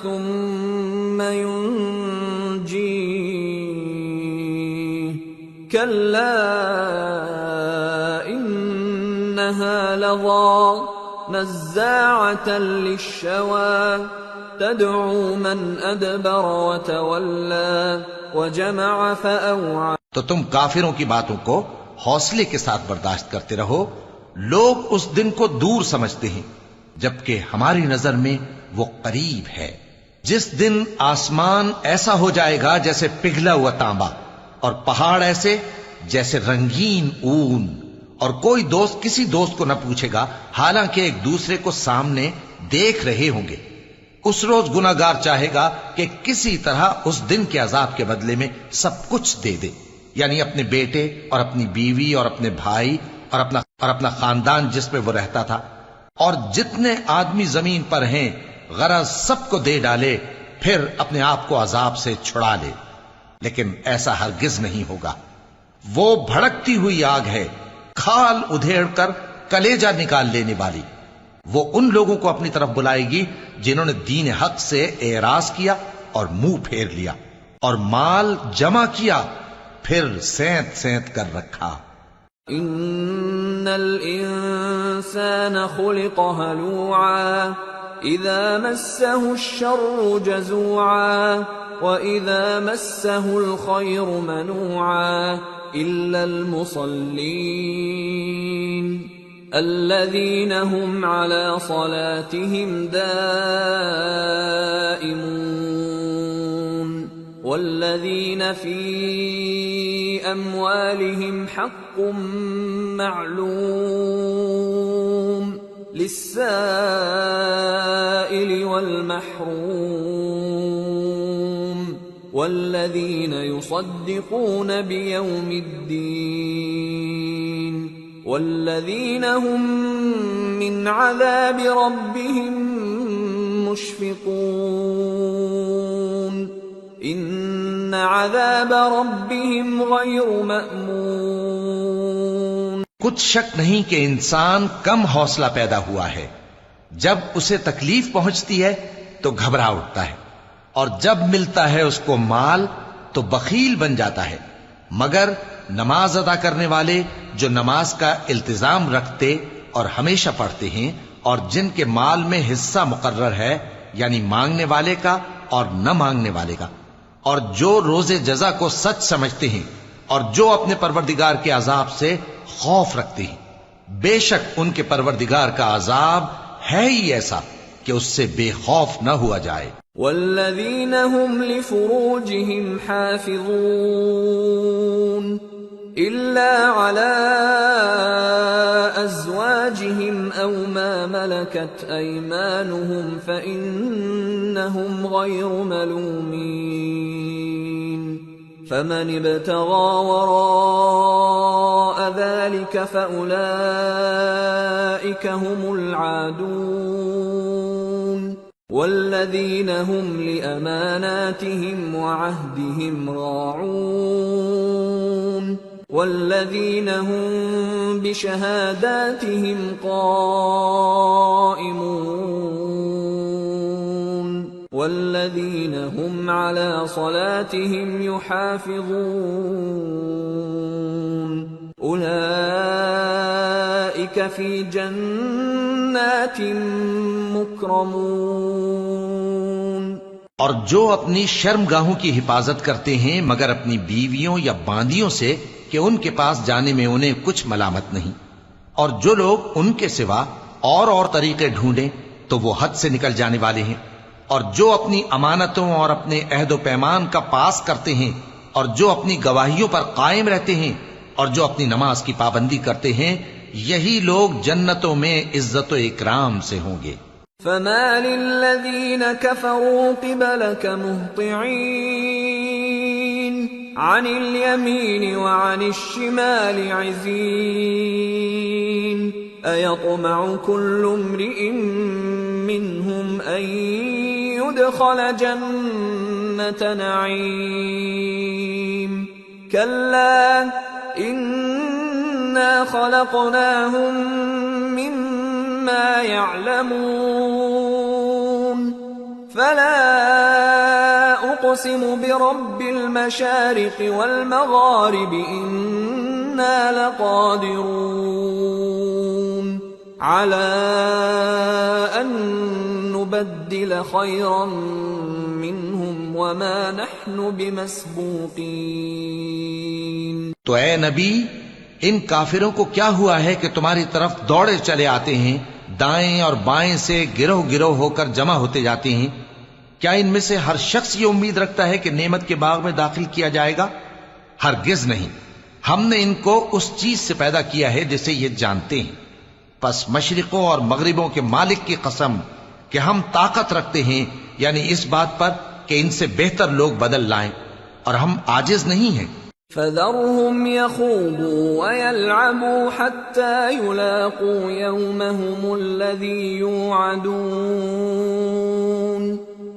ثم ينجيه كلا إنها لظى نزاعة للشوى تدعو من أدبر وتولى وجمع فأوعى۔ تو تم کافروں کی باتوں کو حوصلے کے ساتھ برداشت کرتے رہو۔ لوگ اس دن کو دور سمجھتے ہیں، جبکہ ہماری نظر میں وہ قریب ہے، جس دن آسمان ایسا ہو جائے گا جیسے پگھلا ہوا تانبا، اور پہاڑ ایسے جیسے رنگین اون، اور کوئی دوست کسی دوست کو نہ پوچھے گا، حالانکہ ایک دوسرے کو سامنے دیکھ رہے ہوں گے۔ اس روز گناہگار چاہے گا کہ کسی طرح اس دن کے عذاب کے بدلے میں سب کچھ دے دے، یعنی اپنے بیٹے اور اپنی بیوی اور اپنے بھائی اور اپنا خاندان جس میں وہ رہتا تھا، اور جتنے آدمی زمین پر ہیں، غرض سب کو دے ڈالے، پھر اپنے آپ کو عذاب سے چھڑا لے۔ لیکن ایسا ہرگز نہیں ہوگا۔ وہ بھڑکتی ہوئی آگ ہے، کھال ادھیڑ کر کلیجہ نکال لینے والی۔ وہ ان لوگوں کو اپنی طرف بلائے گی جنہوں نے دین حق سے اعراض کیا اور منہ پھیر لیا، اور مال جمع کیا پھر سینت سینت کر رکھا۔ ان الانسان خلق هلوعا اذا مسه الشر جزوعا واذا مسه الخير منوعا الا المصلين الذين هم على صلاتهم دائمون والذين في أموالهم حق معلوم للسائل والمحروم والذين يصدقون بيوم الدين والذين هم من عذاب ربهم مشفقون ان عذاب ربهم غیر مأمون۔ کچھ شک نہیں کہ انسان کم حوصلہ پیدا ہوا ہے، جب اسے تکلیف پہنچتی ہے تو گھبرا اٹھتا ہے، اور جب ملتا ہے اس کو مال تو بخیل بن جاتا ہے، مگر نماز ادا کرنے والے جو نماز کا التزام رکھتے اور ہمیشہ پڑھتے ہیں، اور جن کے مال میں حصہ مقرر ہے، یعنی مانگنے والے کا اور نہ مانگنے والے کا، اور جو روز جزا کو سچ سمجھتے ہیں، اور جو اپنے پروردگار کے عذاب سے خوف رکھتے ہیں، بے شک ان کے پروردگار کا عذاب ہے ہی ایسا کہ اس سے بے خوف نہ ہوا جائے۔ والذین هم لفروجهم حافظون إلا على أزواجهم أو ما ملكت أيمانهم فإنهم غير ملومين فمن ابتغى وراء ذلك فأولئك هم العادون والذين هم لأماناتهم وعهدهم راعون والذين هم بشهاداتهم قائمون والذين هم على صلاتهم يحافظون أولئك في جنات مكرمون۔ اور جو اپنی شرمگاہوں کی حفاظت کرتے ہیں مگر اپنی بیویوں یا باندیوں سے کہ ان کے پاس جانے میں انہیں کچھ ملامت نہیں، اور جو لوگ ان کے سوا اور طریقے ڈھونڈیں تو وہ حد سے نکل جانے والے ہیں، اور جو اپنی امانتوں اور اپنے عہد و پیمان کا پاس کرتے ہیں، اور جو اپنی گواہیوں پر قائم رہتے ہیں، اور جو اپنی نماز کی پابندی کرتے ہیں، یہی لوگ جنتوں میں عزت و اکرام سے ہوں گے۔ فَمَالِ الَّذِينَ كَفَرُوا قِبَلَكَ مُهْطِعِينَ عَنِ الْيَمِينِ وَعَنِ الشِّمَالِ عِزِينَ أَيَطْمَعُ كُلُّ امْرِئٍ مِّنْهُمْ أَن يُدْخَلَ جَنَّةَ نَعِيمٍ كَلَّا إِنَّا خَلَقْنَاهُمْ مِمَّا يَعْلَمُونَ فَلَا أُقْسِمُ بِرَبِّ الْمَشَارِقِ وَالْمَغَارِبِ إِنَّا لَقَادِرُونَ عَلَى أَن نُبَدِّلَ خَيْرًا مِّنْهُمْ وَمَا نَحْنُ بِمَسْبُوقِينَ۔ تو اے نبی، ان کافروں کو کیا ہوا ہے کہ تمہاری طرف دوڑے چلے آتے ہیں، دائیں اور بائیں سے گروہ گروہ ہو کر جمع ہوتے جاتے ہیں؟ کیا ان میں سے ہر شخص یہ امید رکھتا ہے کہ نعمت کے باغ میں داخل کیا جائے گا؟ ہرگز نہیں، ہم نے ان کو اس چیز سے پیدا کیا ہے جسے یہ جانتے ہیں۔ پس مشرقوں اور مغربوں کے مالک کی قسم کہ ہم طاقت رکھتے ہیں، یعنی اس بات پر کہ ان سے بہتر لوگ بدل لائیں، اور ہم عاجز نہیں ہیں۔ فَذَرْهُمْ يَخُوضُوا وَيَلْعَبُوا حَتَّى يُلَاقُوا يَوْمَهُمُ الَّذِي يُوعَدُونَ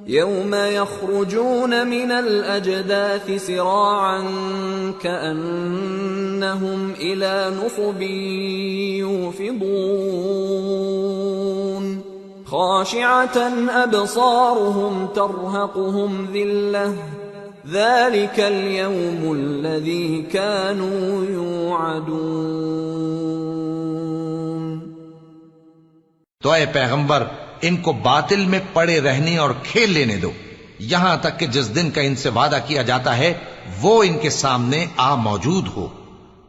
يَوْمَ يَخْرُجُونَ مِنَ الْأَجْدَاثِ سِرَاعًا كَأَنَّهُمْ إِلَى نُصُبٍ يُوفِضُونَ خَاشِعَةً أَبْصَارُهُمْ تَرْهَقُهُمْ ذِلَّةٌ ذَلِكَ الْيَوْمُ الَّذِي كَانُوا يُوعَدُونَ۔ تو اے پیغمبر، ان کو باطل میں پڑے رہنے اور کھیل لینے دو، یہاں تک کہ جس دن کا ان سے وعدہ کیا جاتا ہے وہ ان کے سامنے آ موجود ہو۔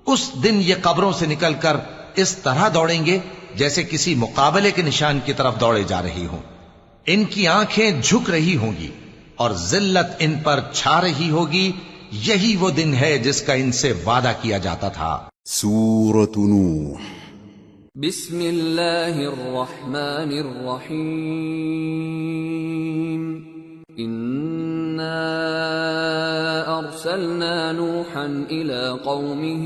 اس دن یہ قبروں سے نکل کر اس طرح دوڑیں گے جیسے کسی مقابلے کے نشان کی طرف دوڑے جا رہی ہوں۔ ان کی آنکھیں جھک رہی ہوں گی اور ذلت ان پر چھا رہی ہوگی، یہی وہ دن ہے جس کا ان سے وعدہ کیا جاتا تھا۔ سورة نوح۔ بسم اللہ الرحمن الرحیم۔ انا ارسلنا نوحا الى قومه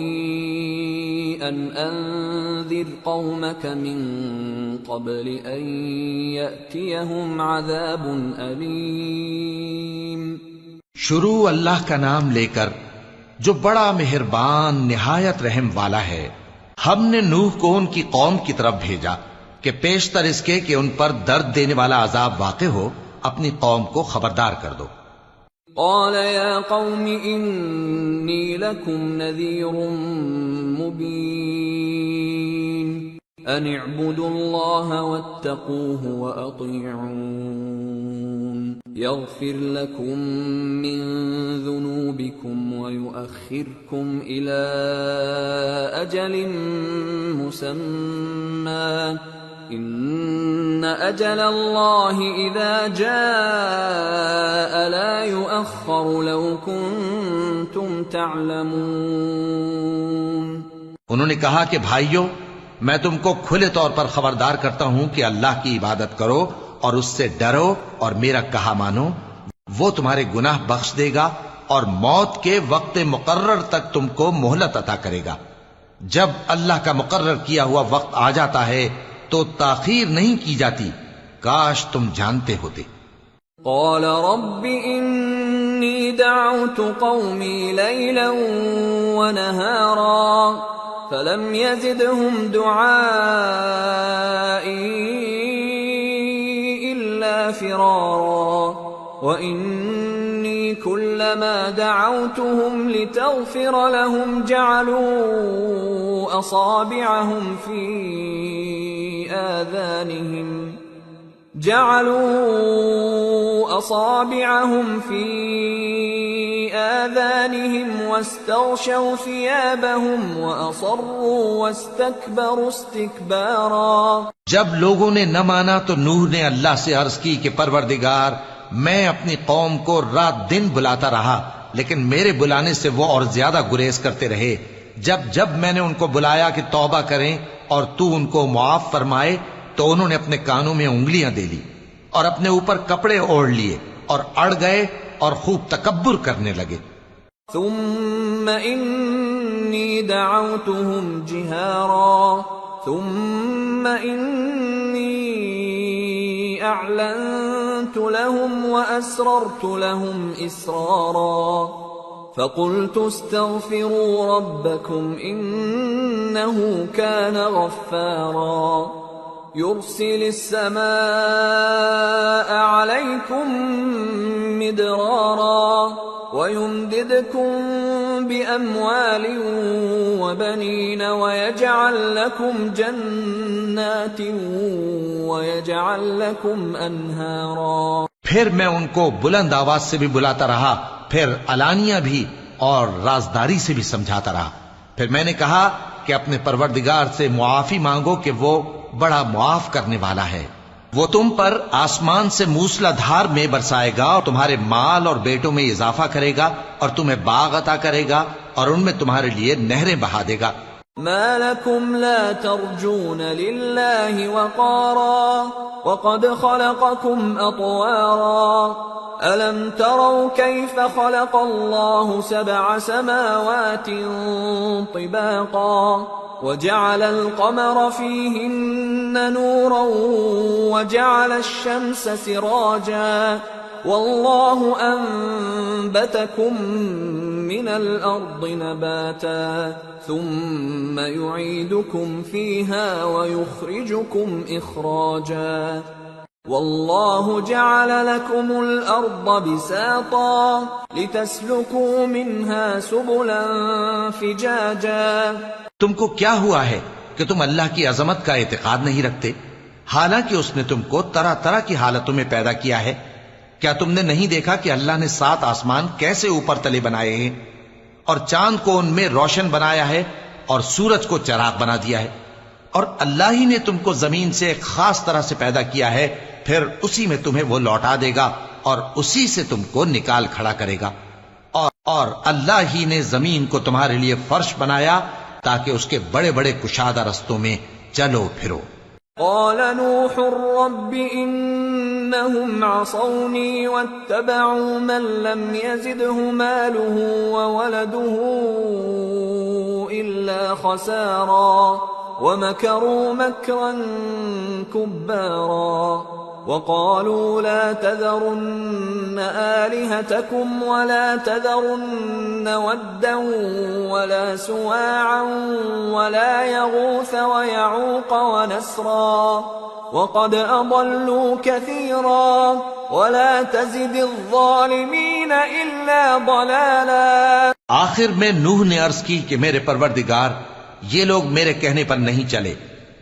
ان انذر قومك من قبل ان يأتيهم عذاب علیم۔ شروع اللہ کا نام لے کر جو بڑا مہربان نہایت رحم والا ہے۔ ہم نے نوح کو ان کی قوم کی طرف بھیجا کہ پیشتر اس کے کہ ان پر درد دینے والا عذاب واقع ہو، اپنی قوم کو خبردار کر دو۔ قال يا قوم إني لكم نذير مبين أن اعبدوا الله واتقوه وأطيعون يغفر لكم من ذنوبكم ويؤخركم إلى أجل مسمى إن أجل الله إذا جاء لا يؤخر لو كنتم تعلمون. انہوں نے کہا کہ بھائیو، میں تم کو کھلے طور پر خبردار کرتا ہوں کہ اللہ کی عبادت کرو اور اس سے ڈرو اور میرا کہا مانو. وہ تمہارے گناہ بخش دے گا اور موت کے وقت مقرر تک تم کو مہلت عطا کرے گا. جب اللہ کا مقرر کیا ہوا وقت آ جاتا ہے تو تاخیر نہیں کی جاتی. کاش تم جانتے ہوتے. قال رب انی دعوت قومی لیلا ونہارا فلم يزدهم دعائي إلا فرارا وإني كلما دعوتهم لتغفر لهم جعلوا أصابعهم في آذانهم واستغشوا ثيابهم وأصروا واستكبروا استكبارا. جب لوگوں نے نہ مانا تو نوح نے اللہ سے عرض کی کہ پروردگار، میں اپنی قوم کو رات دن بلاتا رہا لیکن میرے بلانے سے وہ اور زیادہ گریز کرتے رہے. جب میں نے ان کو بلایا کہ توبہ کریں اور تو ان کو معاف فرمائے تو انہوں نے اپنے کانوں میں انگلیاں دے لی اور اپنے اوپر کپڑے اوڑھ لیے اور اڑ گئے اور خوب تکبر کرنے لگے. ثم انی دعوتهم جہارا ثم انی اعلنت لهم واسررت لهم اسرارا فقلت استغفروا ربكم انه كان غفارا يرسل السماء عليكم مدرارا ويمددكم بأموال وبنين ويجعل لكم جنات ويجعل لكم أنهارا. پھر میں ان کو بلند آواز سے بھی بلاتا رہا، پھر علانیہ بھی اور رازداری سے بھی سمجھاتا رہا. پھر میں نے کہا کہ اپنے پروردگار سے معافی مانگو کہ وہ بڑا معاف کرنے والا ہے. وہ تم پر آسمان سے موسلا دھار میں برسائے گا اور تمہارے مال اور بیٹوں میں اضافہ کرے گا اور تمہیں باغ عطا کرے گا اور ان میں تمہارے لیے نہریں بہا دے گا. ما لكم لا ترجون لله وقارا وقد خلقكم أطوارا ألم تروا كيف خلق الله 7 سماوات طباقا وجعل القمر فيهن نورا وجعل الشمس سراجا والله أنبتكم من الأرض نباتا ثم يعيدكم فيها ويخرجكم إخراجا والله جعل لكم الأرض بساطا لتسلكوا منها سبلا فجاجا. تم کو کیا ہوا ہے کہ تم اللہ کی عظمت کا اعتقاد نہیں رکھتے حالانکہ اس نے تم کو طرح طرح کی حالتوں میں پیدا کیا ہے؟ کیا تم نے نہیں دیکھا کہ اللہ نے 7 آسمان کیسے اوپر تلے بنائے ہیں اور چاند کو ان میں روشن بنایا ہے اور سورج کو چراغ بنا دیا ہے؟ اور اللہ ہی نے تم کو زمین سے ایک خاص طرح سے پیدا کیا ہے، پھر اسی میں تمہیں وہ لوٹا دے گا اور اسی سے تم کو نکال کھڑا کرے گا. اور اللہ ہی نے زمین کو تمہارے لیے فرش بنایا تاکہ اس کے بڑے بڑے کشادہ رستوں میں چلو پھرو. قال نوح رب انهم عصوني واتبعوا من لم يزده ماله وولده الا خسارا ومكروا مكرا كبارا وقالوا لا تذرن آلهتكم ولا تذرن ودا ولا سواعا ولا يغوث ويعوق ونسرا وقد أضلوا كثيرا ولا تزد الظالمين إلا ضلالا. آخر میں نوح نے عرض کی کہ میرے پروردگار، یہ لوگ میرے کہنے پر نہیں چلے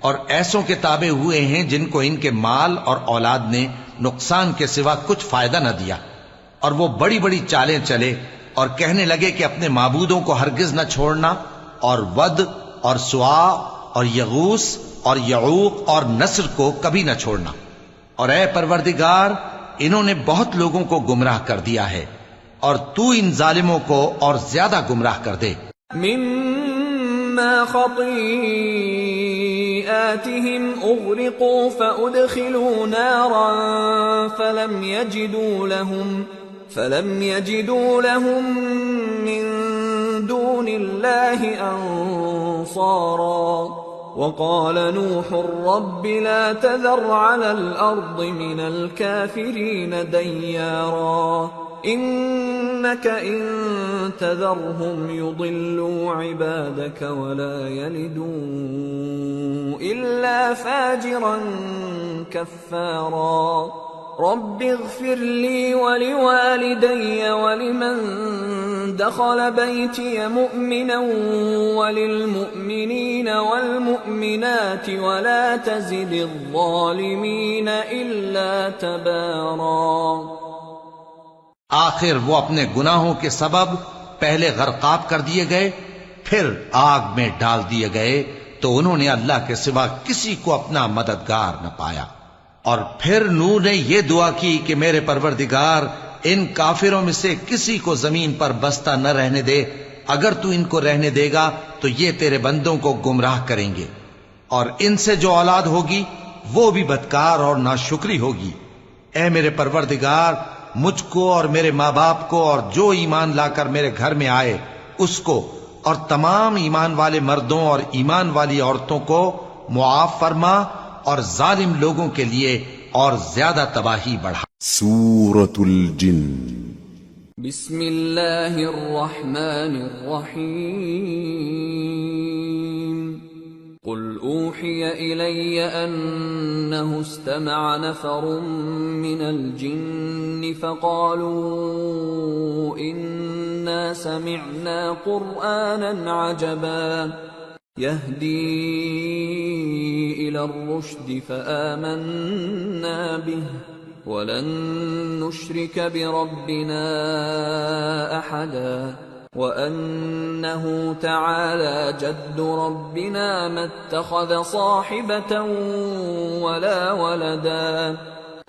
اور ایسوں کے تابع ہوئے ہیں جن کو ان کے مال اور اولاد نے نقصان کے سوا کچھ فائدہ نہ دیا، اور وہ بڑی بڑی چالیں چلے اور کہنے لگے کہ اپنے معبودوں کو ہرگز نہ چھوڑنا، اور ود اور سوا اور یغوث اور یعوق اور نصر کو کبھی نہ چھوڑنا۔ اور اے پروردگار، انہوں نے بہت لوگوں کو گمراہ کر دیا ہے، اور تو ان ظالموں کو اور زیادہ گمراہ کر دے۔ مما خطيئاتهم أغرقوا فأدخلوا نارا فلم يجدوا لهم من دون الله أنصارا وقال نوح رب لا تذر على الأرض من الكافرين ديارا إنك إن تذرهم يضلوا عبادك ولا يلدوا إلا فاجرا كفارا رب اغفر لي ولوالدي ولمن دخل بيتي مؤمنا وللمؤمنين والمؤمنات ولا تزد الظالمين إلا تبارا۔ آخر وہ اپنے گناہوں کے سبب پہلے غرقاب کر دیے گئے، پھر آگ میں ڈال دیے گئے، تو انہوں نے اللہ کے سوا کسی کو اپنا مددگار نہ پایا۔ اور پھر نوح نے یہ دعا کی کہ میرے پروردگار، ان کافروں میں سے کسی کو زمین پر بستہ نہ رہنے دے، اگر تو ان کو رہنے دے گا تو یہ تیرے بندوں کو گمراہ کریں گے، اور ان سے جو اولاد ہوگی وہ بھی بدکار اور ناشکری ہوگی۔ اے میرے پروردگار، مجھ کو اور میرے ماں باپ کو اور جو ایمان لا کر میرے گھر میں آئے اس کو اور تمام ایمان والے مردوں اور ایمان والی عورتوں کو معاف فرما، اور ظالم لوگوں کے لیے اور زیادہ تباہی بڑھا۔ سورة الجن۔ بسم اللہ الرحمن الرحیم۔ قل اوحی الی انہ استمع نفر من الجن فقالوا انا سمعنا قرآنا عجبا يهدي إلى الرشد فآمنا به ولن نشرك بربنا أحدا وأنه تعالى جد ربنا ما اتخذ صاحبة ولا ولدا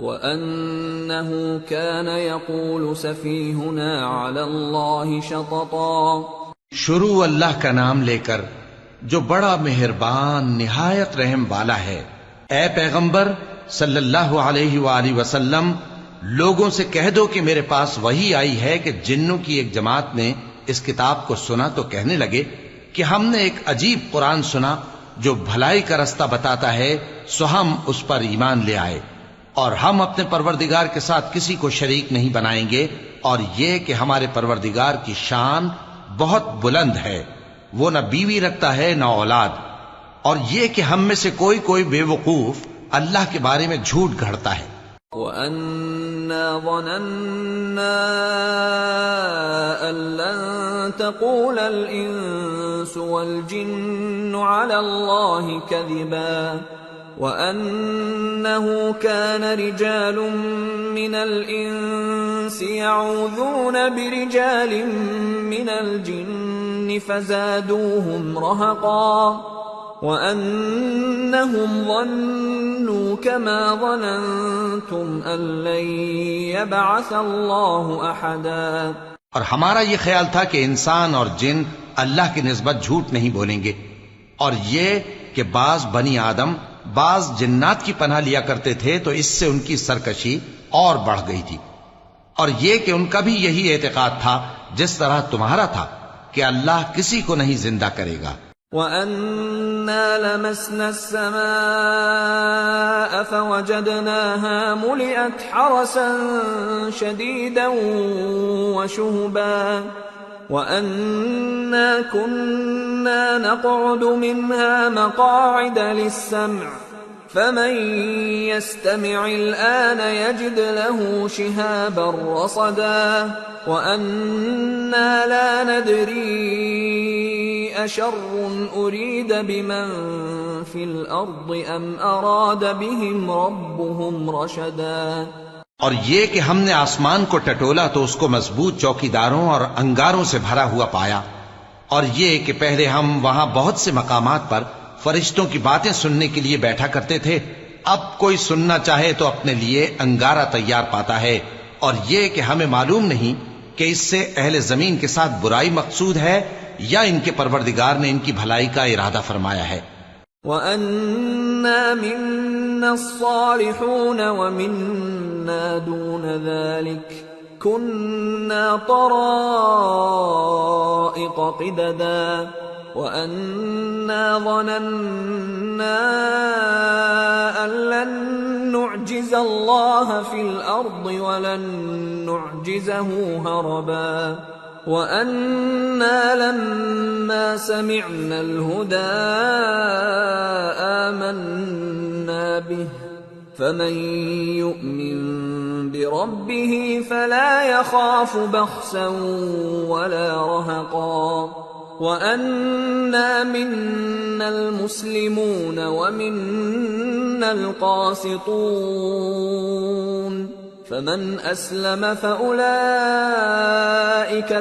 وأنه كان يقول سفيهنا على الله شططا۔ شروع اللہ کا نام لے کر جو بڑا مہربان نہایت رحم والا ہے۔ اے پیغمبر صلی اللہ علیہ وآلہ وسلم، لوگوں سے کہہ دو کہ میرے پاس وحی آئی ہے کہ جنوں کی ایک جماعت نے اس کتاب کو سنا تو کہنے لگے کہ ہم نے ایک عجیب قرآن سنا جو بھلائی کا رستہ بتاتا ہے، سو ہم اس پر ایمان لے آئے، اور ہم اپنے پروردگار کے ساتھ کسی کو شریک نہیں بنائیں گے، اور یہ کہ ہمارے پروردگار کی شان بہت بلند ہے، وہ نہ بیوی رکھتا ہے نہ اولاد، اور یہ کہ ہم میں سے کوئی بے وقوف اللہ کے بارے میں جھوٹ گھڑتا ہے۔ وَأَنَّا ظَنَنَّا أَن لَّن تَقُولَ الْإِنسُ وَالْجِنُّ عَلَى اللَّهِ كَذِبًا وَأَنَّهُ كَانَ رِجَالٌ مِّنَ الْإِنسِ يَعُوذُونَ بِرِجَالٍ مِّنَ الْجِنِّ فَزَادُوهُمْ رَهَقًا وَأَنَّهُمْ ظَنُّوا كَمَا ظَنَنْتُمْ أَن لَّن يَبْعَثَ اللَّهُ أَحَدًا۔ اور ہمارا یہ خیال تھا کہ انسان اور جن اللہ کی نسبت جھوٹ نہیں بولیں گے، اور یہ کہ بعض بنی آدم بعض جنات کی پناہ لیا کرتے تھے تو اس سے ان کی سرکشی اور بڑھ گئی تھی، اور یہ کہ ان کا بھی یہی اعتقاد تھا جس طرح تمہارا تھا کہ اللہ کسی کو نہیں زندہ کرے گا۔ وَأَنَّا لَمَسْنَا السَّمَاءَ فَوَجَدْنَاهَا مُلِئَتْ حَرَسًا شَدِيدًا وَشُهُبًا وَأَنَّا كُنَّا نَقْعُدُ مِنْهَا مَقَاعِدَ لِلسَّمْعِ فَمَن يَسْتَمِعِ الْآنَ يَجِدْ لَهُ شِهَابًا رَّصَدًا وَأَنَّا لَا نَدْرِي أشر أريد بمن في الأرض أم أراد بهم ربهم رشدا۔ اور یہ کہ ہم نے آسمان کو ٹٹولا تو اس کو مضبوط چوکیداروں اور انگاروں سے بھرا ہوا پایا، اور یہ کہ پہلے ہم وہاں بہت سے مقامات پر فرشتوں کی باتیں سننے کے لیے بیٹھا کرتے تھے، اب کوئی سننا چاہے تو اپنے لیے انگارہ تیار پاتا ہے، اور یہ کہ ہمیں معلوم نہیں کہ اس سے اہل زمین کے ساتھ برائی مقصود ہے یا ان کے پروردگار نے ان کی بھلائی کا ارادہ فرمایا ہے۔ وَأَنَّا مِنَّا الصَّالِحُونَ وَمِنَّا دُونَ ذَلِكَ كُنَّا طَرَائِقَ قِدَدًا وَأَنَّا ظَنَنَّا أَن لَّن نُّعْجِزَ اللَّهَ فِي الْأَرْضِ وَلَن نُّعْجِزَهُ هَرَبًا وَأَنَّا لَمَّا سَمِعْنَا الْهُدَىٰ آمَنَّا بِهِ فَمَن يُؤْمِن بِرَبِّهِ فَلَا يَخَافُ بَخْسًا وَلَا رَهَقًا وَأَنَّا مِنَّا الْمُسْلِمُونَ وَمِنَّا الْقَاسِطُونَ فَمَنْ أَسْلَمَ فَأُولَئِكَ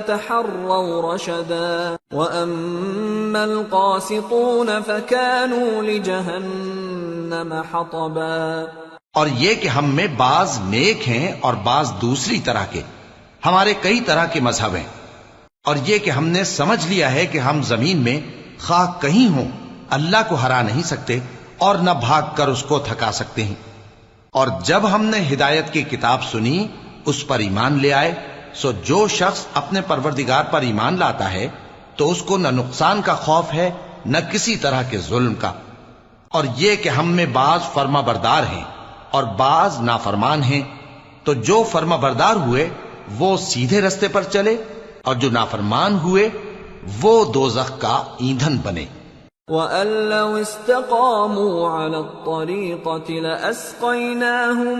تَحَرَّوْا رَشَدًا وَأَمَّا الْقَاسِطُونَ فَكَانُوا لِجَهَنَّمَ حَطَبًا۔ اور یہ کہ ہم میں بعض نیک ہیں اور بعض دوسری طرح کے، ہمارے کئی طرح کے مذہب ہیں، اور یہ کہ ہم نے سمجھ لیا ہے کہ ہم زمین میں خواہ کہیں ہوں اللہ کو ہرا نہیں سکتے اور نہ بھاگ کر اس کو تھکا سکتے ہیں۔ اور جب ہم نے ہدایت کی کتاب سنی اس پر ایمان لے آئے، سو جو شخص اپنے پروردگار پر ایمان لاتا ہے تو اس کو نہ نقصان کا خوف ہے نہ کسی طرح کے ظلم کا۔ اور یہ کہ ہم میں بعض فرما بردار ہیں اور بعض نافرمان ہیں، تو جو فرما بردار ہوئے وہ سیدھے رستے پر چلے، اور جو نافرمان ہوئے وہ دوزخ کا ایندھن بنے۔ وَأَن لَّوْ اسْتَقَامُوا عَلَى الطَّرِيقَةِ لَأَسْقَيْنَاهُم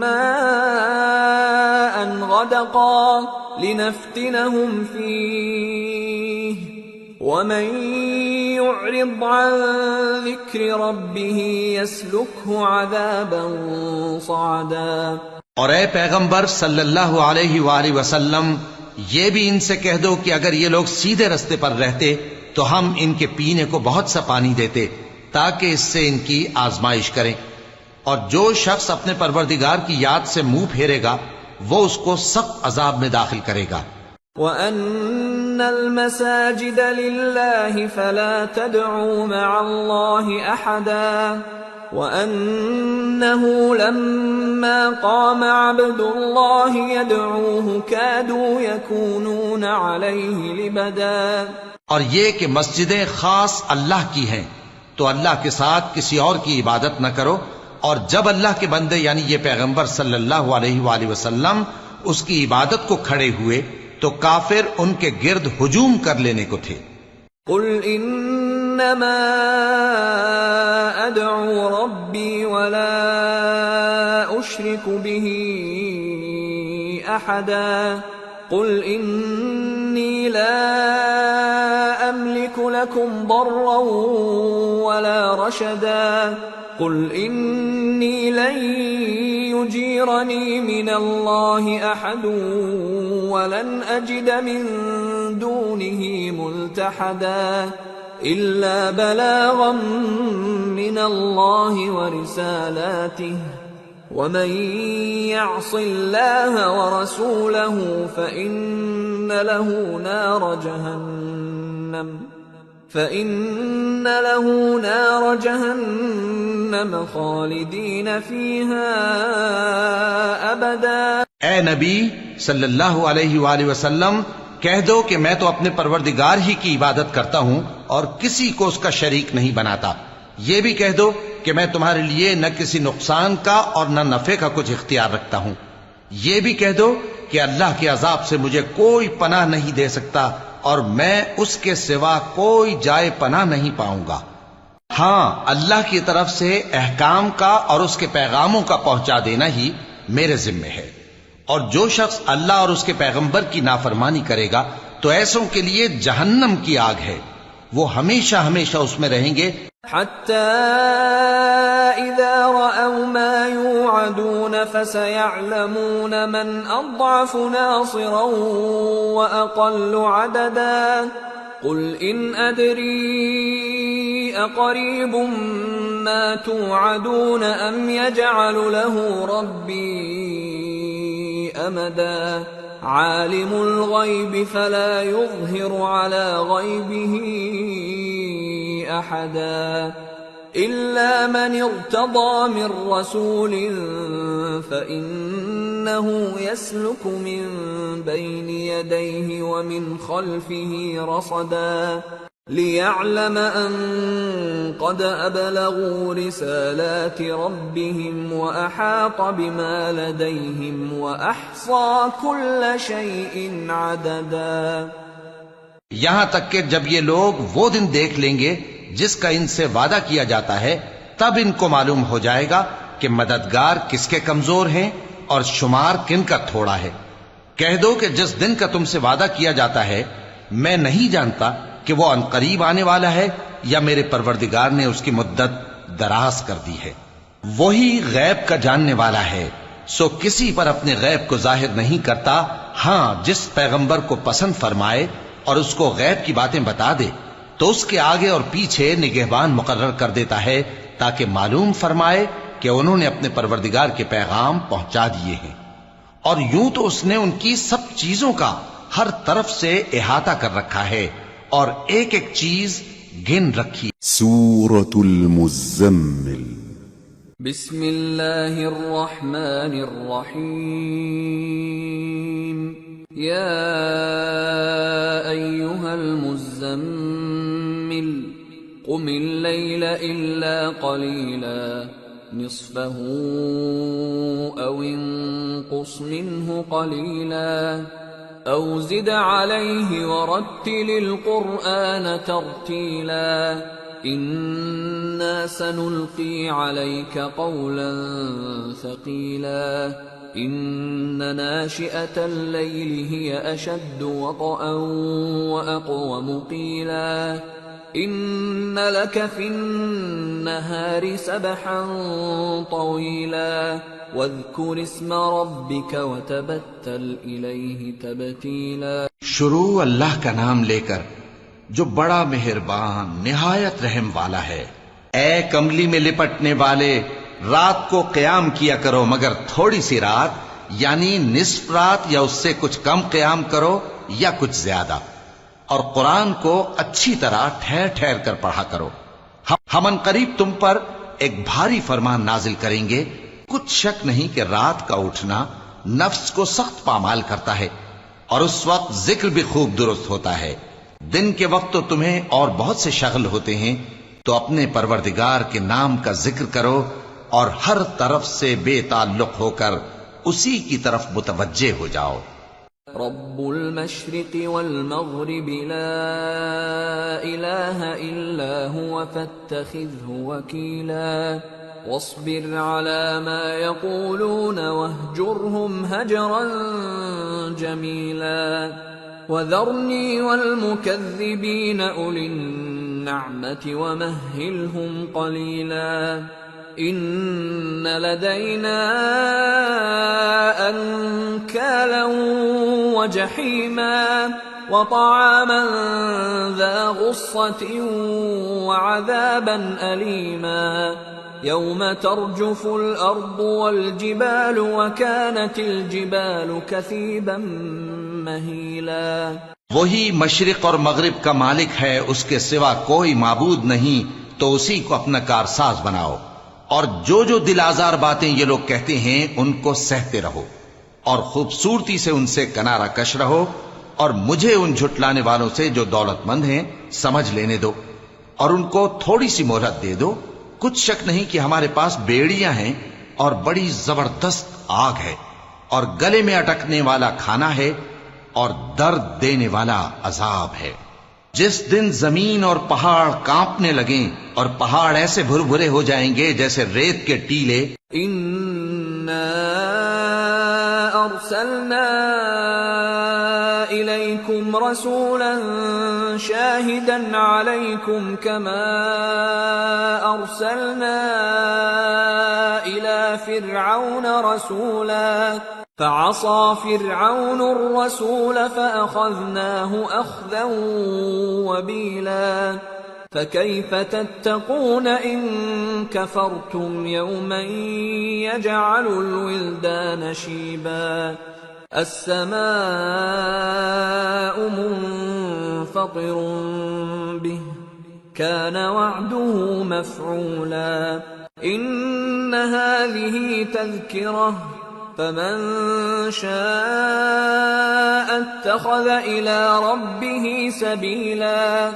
مَّاءً غَدَقًا لِّنَفْتِنَهُمْ فِيهِ وَمَن يُعْرِضْ عَن ذِكْرِ رَبِّهِ يَسْلُكْهُ عَذَابًا صَعَدًا۔ اور اے پیغمبر صلی اللہ علیہ وآلہ وسلم، یہ بھی ان سے کہہ دو کہ اگر یہ لوگ سیدھے رستے پر رہتے تو ہم ان کے پینے کو بہت سا پانی دیتے تاکہ اس سے ان کی آزمائش کریں، اور جو شخص اپنے پروردگار کی یاد سے منہ پھیرے گا وہ اس کو سخت عذاب میں داخل کرے گا۔ وَأَنَّ الْمَسَاجِدَ لِلَّهِ فَلَا تَدْعُوا مَعَ اللَّهِ أَحَدًا وَأَنَّهُ لَمَّا قَامَ عَبْدُ اللَّهِ يَدْعُوهُ كَادُوا يَكُونُونَ عَلَيْهِ لِبَدًا۔ اور یہ کہ مسجدیں خاص اللہ کی ہیں تو اللہ کے ساتھ کسی اور کی عبادت نہ کرو، اور جب اللہ کے بندے یعنی یہ پیغمبر صلی اللہ علیہ وآلہ وسلم اس کی عبادت کو کھڑے ہوئے تو کافر ان کے گرد ہجوم کر لینے کو تھے۔ قُلْ إِنَّمَا أَدْعُو رَبِّي وَلَا أُشْرِكُ بِهِ أَحَدًا قُلْ إِنِّي لَا أَمْلِكُ لَكُمْ ضَرًّا وَلَا رَشَدًا قُلْ إِنِّي لَن يُجِيرَنِي مِنَ اللَّهِ أَحَدٌ وَلَنْ أَجِدَ مِن دُونِهِ مُلْتَحَدًا إِلَّا بَلَاغًا مِّنَ اللَّهِ وَرِسَالَاتِهِ وَمَن يَعْصِ اللَّهَ وَرَسُولَهُ فَإِنَّ لَهُ نَارَ جَهَنَّمَ خَالِدِينَ فِيهَا أَبَدًا۔ اے نبی صلی اللہ علیہ وآلہ وسلم، کہہ دو کہ میں تو اپنے پروردگار ہی کی عبادت کرتا ہوں اور کسی کو اس کا شریک نہیں بناتا۔ یہ بھی کہہ دو کہ میں تمہارے لیے نہ کسی نقصان کا اور نہ نفع کا کچھ اختیار رکھتا ہوں۔ یہ بھی کہہ دو کہ اللہ کے عذاب سے مجھے کوئی پناہ نہیں دے سکتا اور میں اس کے سوا کوئی جائے پناہ نہیں پاؤں گا۔ ہاں، اللہ کی طرف سے احکام کا اور اس کے پیغاموں کا پہنچا دینا ہی میرے ذمہ ہے، اور جو شخص اللہ اور اس کے پیغمبر کی نافرمانی کرے گا تو ایسوں کے لیے جہنم کی آگ ہے، وہ ہمیشہ ہمیشہ اس میں رہیں گے۔ حتى إذا رأوا ما يوعدون فسيعلمون من أضعف ناصرا وأقل عددا قل إن أدري أقريب ما توعدون أم يجعل له ربي أمدا عالم الغيب فلا يظهر على غيبه أحدا إلا من ارتضى من رسول فإنه يسلك من بين يديه ومن خلفه رصدا ليعلم أن قد أبلغوا رسالات ربهم وأحاط بما لديهم وأحصى كل شيء عددا۔ یہاں تک کہ جب یہ لوگ وہ دن دیکھ لیں گے جس کا ان سے وعدہ کیا جاتا ہے، تب ان کو معلوم ہو جائے گا کہ مددگار کس کے کمزور ہیں اور شمار کن کا تھوڑا ہے۔ کہہ دو کہ جس دن کا تم سے وعدہ کیا جاتا ہے میں نہیں جانتا کہ وہ عنقریب آنے والا ہے یا میرے پروردگار نے اس کی مدت دراز کر دی ہے۔ وہی غیب کا جاننے والا ہے، سو کسی پر اپنے غیب کو ظاہر نہیں کرتا، ہاں جس پیغمبر کو پسند فرمائے اور اس کو غیب کی باتیں بتا دے تو اس کے آگے اور پیچھے نگہبان مقرر کر دیتا ہے تاکہ معلوم فرمائے کہ انہوں نے اپنے پروردگار کے پیغام پہنچا دیے ہیں، اور یوں تو اس نے ان کی سب چیزوں کا ہر طرف سے احاطہ کر رکھا ہے اور ایک ایک چیز گن رکھی۔ سورة المزمل بسم اللہ الرحمن الرحیم یا ایہا المزمل قم اللیل الا قلیلا نصفه او انقص منه قلیلا او زد علیہ ورتل القرآن ترتیلا انا سنلقی علیک قولا ثقیلا ان ناشئة اللیل هی اشد وطئا واقوم قیلا ان لك في النهار سبحا طويلا واذكر اسم ربك وتبتل إليه تبتيلا۔ شروع اللہ کا نام لے کر جو بڑا مہربان نہایت رحم والا ہے۔ اے کملی میں لپٹنے والے، رات کو قیام کیا کرو مگر تھوڑی سی رات، یعنی نصف رات یا اس سے کچھ کم قیام کرو یا کچھ زیادہ، اور قرآن کو اچھی طرح ٹھہر ٹھہر کر پڑھا کرو۔ ہم ان قریب تم پر ایک بھاری فرمان نازل کریں گے۔ کچھ شک نہیں کہ رات کا اٹھنا نفس کو سخت پامال کرتا ہے، اور اس وقت ذکر بھی خوب درست ہوتا ہے۔ دن کے وقت تو تمہیں اور بہت سے شغل ہوتے ہیں، تو اپنے پروردگار کے نام کا ذکر کرو اور ہر طرف سے بے تعلق ہو کر اسی کی طرف متوجہ ہو جاؤ۔ رب المشرق والمغرب لا إله إلا هو فاتخذه وكيلا واصبر على ما يقولون واهجرهم هجرا جميلا وذرني والمكذبين أولي النعمة ومهلهم قليلا إن لدينا أنكالا وجحيما وطعاما ذا غصة وعذابا أليما يوم ترجف الأرض والجبال وكانت الجبال كثيبا مهيلا۔ وہی مشرق اور مغرب کا مالک ہے، اس کے سوا کوئی معبود نہیں، تو اسی کو اپنا کارساز بناؤ، اور جو دل آزار باتیں یہ لوگ کہتے ہیں ان کو سہتے رہو، اور خوبصورتی سے ان سے کنارہ کش رہو، اور مجھے ان جھٹلانے والوں سے جو دولت مند ہیں سمجھ لینے دو، اور ان کو تھوڑی سی مہلت دے دو۔ کچھ شک نہیں کہ ہمارے پاس بیڑیاں ہیں اور بڑی زبردست آگ ہے، اور گلے میں اٹکنے والا کھانا ہے، اور درد دینے والا عذاب ہے۔ جس دن زمین اور پہاڑ کانپنے لگیں اور پہاڑ ایسے بھر بھرے ہو جائیں گے جیسے ریت کے ٹیلے۔ اِنَّا أَرْسَلْنَا إِلَيْكُمْ رسولا شاهدا عليكم كما أرسلنا إلى فرعون رسولا فعصى فرعون الرسول فأخذناه أخذا وبيلا فكيف تتقون إن كفرتم يوما يجعل الولدان شيبا السماء منفطر به كان وعده مفعولا إن هذه تذكرة فمن شاء اتخذ إلى ربه سبيلا۔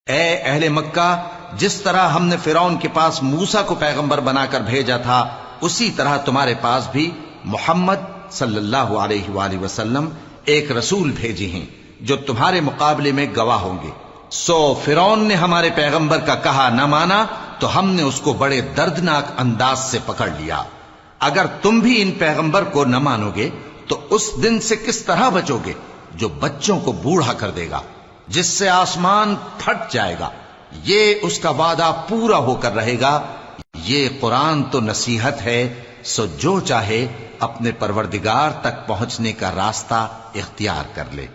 اے اہل مکہ، جس طرح ہم نے فرعون کے پاس موسیٰ کو پیغمبر بنا کر بھیجا تھا، اسی طرح تمہارے پاس بھی محمد صلی اللہ علیہ وآلہ وسلم ایک رسول بھیجے ہیں جو تمہارے مقابلے میں گواہ ہوں گے۔ سو فرعون نے ہمارے پیغمبر کا کہا نہ مانا تو ہم نے اس کو بڑے دردناک انداز سے پکڑ لیا۔ اگر تم بھی ان پیغمبر کو نہ مانو گے تو اس دن سے کس طرح بچو گے جو بچوں کو بوڑھا کر دے گا، جس سے آسمان پھٹ جائے گا۔ یہ اس کا وعدہ پورا ہو کر رہے گا۔ یہ قرآن تو نصیحت ہے، سو جو چاہے اپنے پروردگار تک پہنچنے کا راستہ اختیار کر لے۔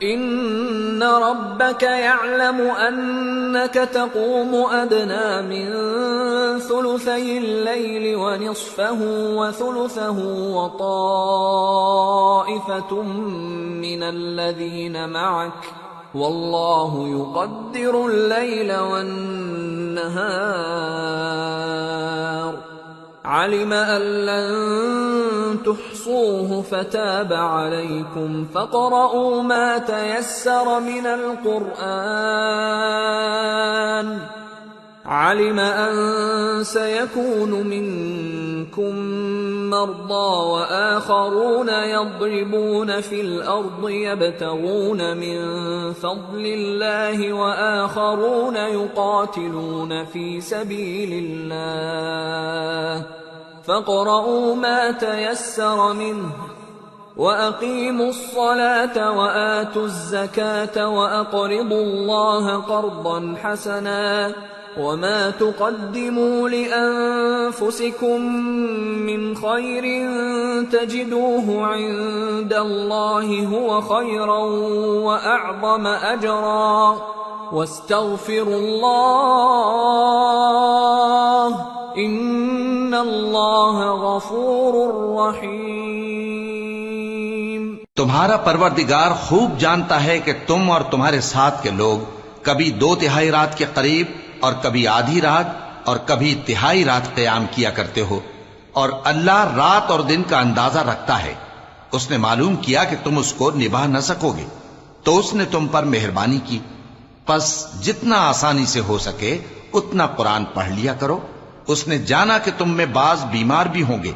ان ربك يعلم انك تقوم ادنى من ثلثي الليل ونصفه وثلثه وطائفة من الذين معك والله يقدر الليل والنهار علم أن لن تحصوه فتاب عليكم فاقرؤوا ما تيسر من القرآن علم أن سيكون منكم مرضى وآخرون يضربون في الأرض يبتغون من فضل الله وآخرون يقاتلون في سبيل الله فاقرؤوا ما تيسر منه وأقيموا الصلاة وآتوا الزكاة وأقرضوا الله قرضا حسنا وما تقدموا لأنفسكم من خير تجدوه عند الله هو خيرا وأعظم أجرا واستغفروا الله إن الله غفور رحيم۔ تمہارا پروردگار خوب جانتا ہے کہ تم اور تمہارے ساتھ کے لوگ کبھی 2/3 رات کے قریب اور کبھی آدھی رات اور کبھی تہائی رات قیام کیا کرتے ہو، اور اللہ رات اور دن کا اندازہ رکھتا ہے۔ اس نے معلوم کیا کہ تم اس کو نبھا نہ سکو گے تو اس نے تم پر مہربانی کی، پس جتنا آسانی سے ہو سکے اتنا قرآن پڑھ لیا کرو۔ اس نے جانا کہ تم میں بعض بیمار بھی ہوں گے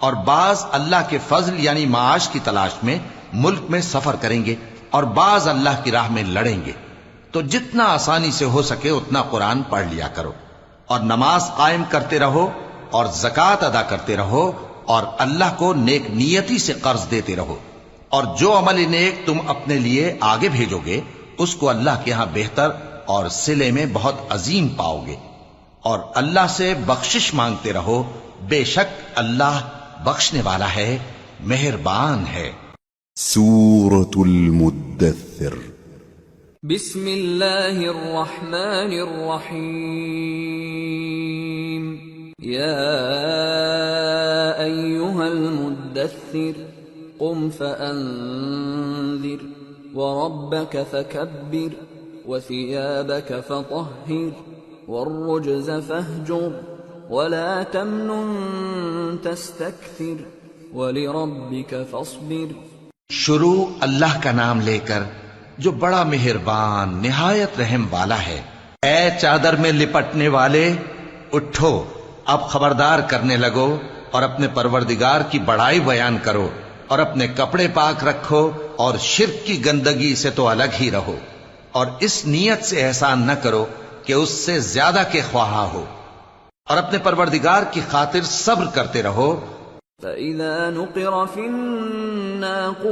اور بعض اللہ کے فضل یعنی معاش کی تلاش میں ملک میں سفر کریں گے اور بعض اللہ کی راہ میں لڑیں گے، تو جتنا آسانی سے ہو سکے اتنا قرآن پڑھ لیا کرو، اور نماز قائم کرتے رہو اور زکوٰۃ ادا کرتے رہو اور اللہ کو نیک نیتی سے قرض دیتے رہو، اور جو عمل نیک تم اپنے لیے آگے بھیجو گے اس کو اللہ کے ہاں بہتر اور صلے میں بہت عظیم پاؤ گے، اور اللہ سے بخشش مانگتے رہو، بے شک اللہ بخشنے والا ہے، مہربان ہے۔ سورة المدثر۔ بسم اللہ الرحمن الرحیم۔ یا ایہا المدثر قم فانذر وربک فکبر وثیابک فطہر والرجز فاہجر ولا تمنن تستکثر ولربک فاصبر۔ شروع اللہ کا نام لے کر جو بڑا مہربان نہایت رحم والا ہے۔ اے چادر میں لپٹنے والے، اٹھو، اب خبردار کرنے لگو اور اپنے پروردگار کی بڑائی بیان کرو، اور اپنے کپڑے پاک رکھو اور شرک کی گندگی سے تو الگ ہی رہو، اور اس نیت سے احسان نہ کرو کہ اس سے زیادہ کے خواہاں ہو، اور اپنے پروردگار کی خاطر صبر کرتے رہو۔ فَإِذَا نُقِرَ فِي النَّاقُورِ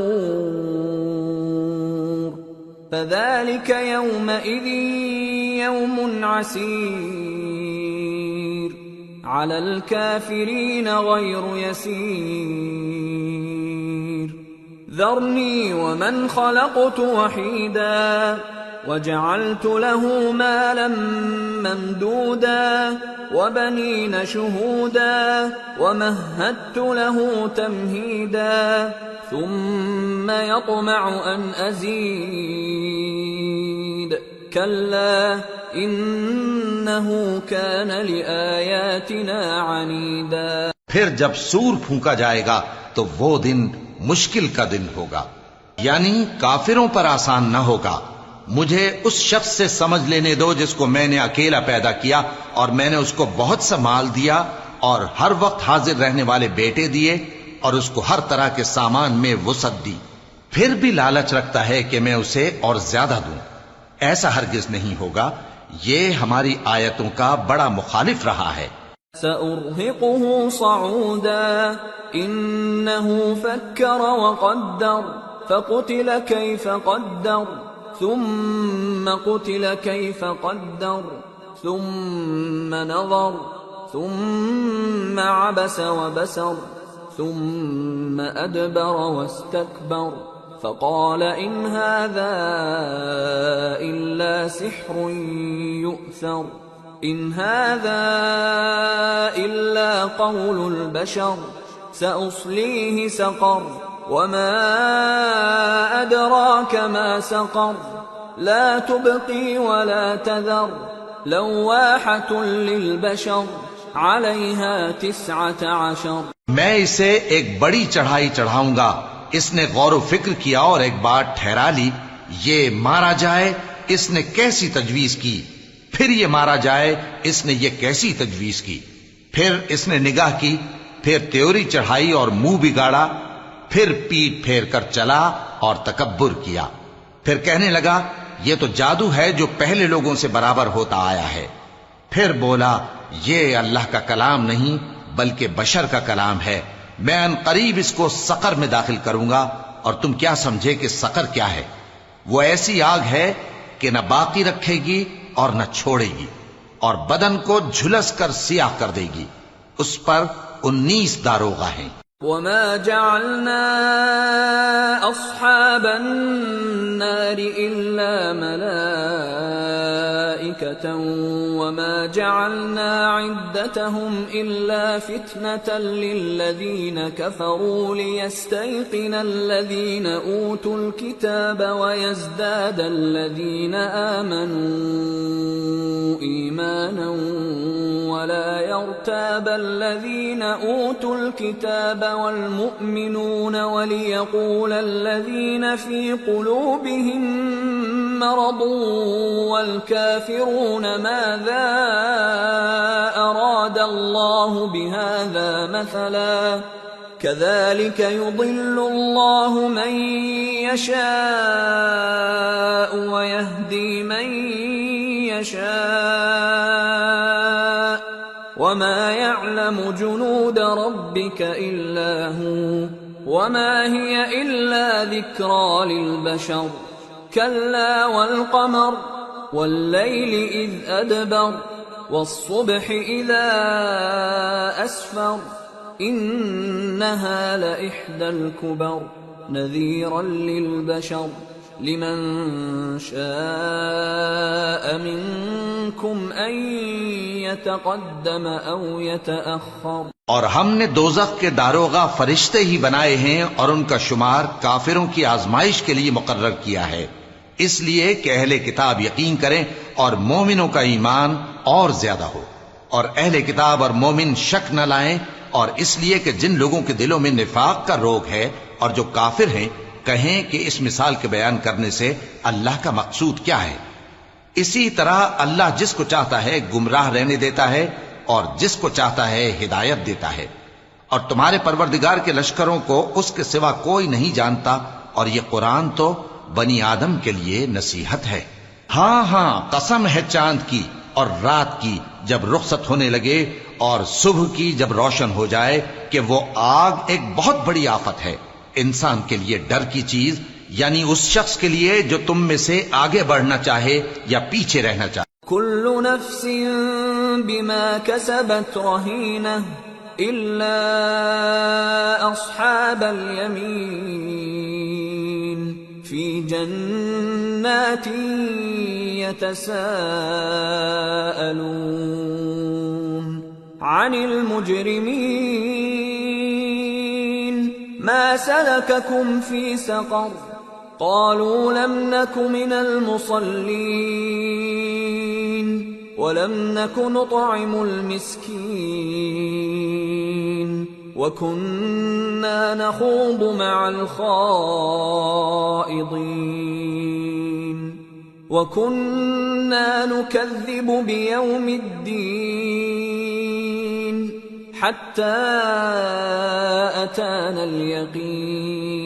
فذلك يومئذ يوم عسير على الكافرين غير يسير ذرني ومن خلقت وحيدا وجعلت له مالا ممدودا وبنين شهودا ومهدت له تمهيدا ثم يطمع أن أزيد كلا إنه كان لآياتنا عنيدا. پھر جب سور پھونکا جائے گا تو وہ دن مشکل کا دن ہوگا، یعنی کافروں پر آسان نہ ہوگا. مجھے اس شخص سے سمجھ لینے دو جس کو میں نے اکیلا پیدا کیا اور میں نے اس کو بہت سا مال دیا اور ہر وقت حاضر رہنے والے بیٹے دیے اور اس کو ہر طرح کے سامان میں وسعت دی، پھر بھی لالچ رکھتا ہے کہ میں اسے اور زیادہ دوں. ایسا ہرگز نہیں ہوگا، یہ ہماری آیتوں کا بڑا مخالف رہا ہے. سأرهقه صعودا إنه فكر وقدر فقتل كيف قدر ثم قتل كيف قدر ثم نظر ثم عبس وبسر ثم أدبر واستكبر فقال إن هذا إلا سحر يؤثر إن هذا إلا قول البشر سأصليه سقر وما أدراك ما سقر لا تبقي ولا تذر لواحة للبشر عليها 19. میں اسے ایک بڑی چڑھائی چڑھاؤں گا. اس نے غور و فکر کیا اور ایک بات ٹھہرا لی، یہ مارا جائے، اس نے کیسی تجویز کی، پھر یہ مارا جائے، اس نے یہ کیسی تجویز کی. پھر اس نے نگاہ کی، پھر تیوری چڑھائی اور منہ بگاڑا، پھر پیٹ پھیر کر چلا اور تکبر کیا. پھر کہنے لگا یہ تو جادو ہے جو پہلے لوگوں سے برابر ہوتا آیا ہے. پھر بولا یہ اللہ کا کلام نہیں بلکہ بشر کا کلام ہے. میں ان قریب اس کو سقر میں داخل کروں گا. اور تم کیا سمجھے کہ سقر کیا ہے؟ وہ ایسی آگ ہے کہ نہ باقی رکھے گی اور نہ چھوڑے گی، اور بدن کو جھلس کر سیاہ کر دے گی. اس پر 19 داروغہ ہیں. وما جعلنا أصحاب النار إلا ملائكة وما جعلنا عدتهم إلا فتنة للذين كفروا ليستيقن الذين أوتوا الكتاب ويزداد الذين آمنوا إيمانا ولا يرتاب الذين أوتوا الكتاب والمؤمنون وليقول الذين في قلوبهم مرض والكافرون ماذا أراد الله بهذا مثلا كذلك يضل الله من يشاء ويهدي من يشاء وما يعلم جنود ربك إلا هو وما هي إلا ذكرى للبشر كلا والقمر والليل إذ أدبر والصبح إذا أسفر إنها لإحدى الكبر نذيرا للبشر لمن شاء منكم أن يتقدم أو يتأخر. اور ہم نے دوزخ کے داروغہ فرشتے ہی بنائے ہیں اور ان کا شمار کافروں کی آزمائش کے لیے مقرر کیا ہے، اس لیے کہ اہل کتاب یقین کریں اور مومنوں کا ایمان اور زیادہ ہو، اور اہل کتاب اور مومن شک نہ لائیں، اور اس لیے کہ جن لوگوں کے دلوں میں نفاق کا روگ ہے اور جو کافر ہیں کہیں کہ اس مثال کے بیان کرنے سے اللہ کا مقصود کیا ہے. اسی طرح اللہ جس کو چاہتا ہے گمراہ رہنے دیتا ہے اور جس کو چاہتا ہے ہدایت دیتا ہے. اور تمہارے پروردگار کے لشکروں کو اس کے سوا کوئی نہیں جانتا، اور یہ قرآن تو بنی آدم کے لیے نصیحت ہے. ہاں ہاں قسم ہے چاند کی اور رات کی جب رخصت ہونے لگے اور صبح کی جب روشن ہو جائے کہ وہ آگ ایک بہت بڑی آفت ہے. انسان کے لیے ڈر کی چیز یعنی اس شخص کے لیے جو تم میں سے آگے بڑھنا چاہے یا پیچھے رہنا چاہے. كل نفس بما كسبت رهينة إلا أصحاب اليمين في جنات يتساءلون عن المجرمين ما سلككم في سقر قالوا لم نك من المصلين ولم نك نطعم المسكين وكنا نخوض مع الخائضين وكنا نكذب بيوم الدين حتى أتانا اليقين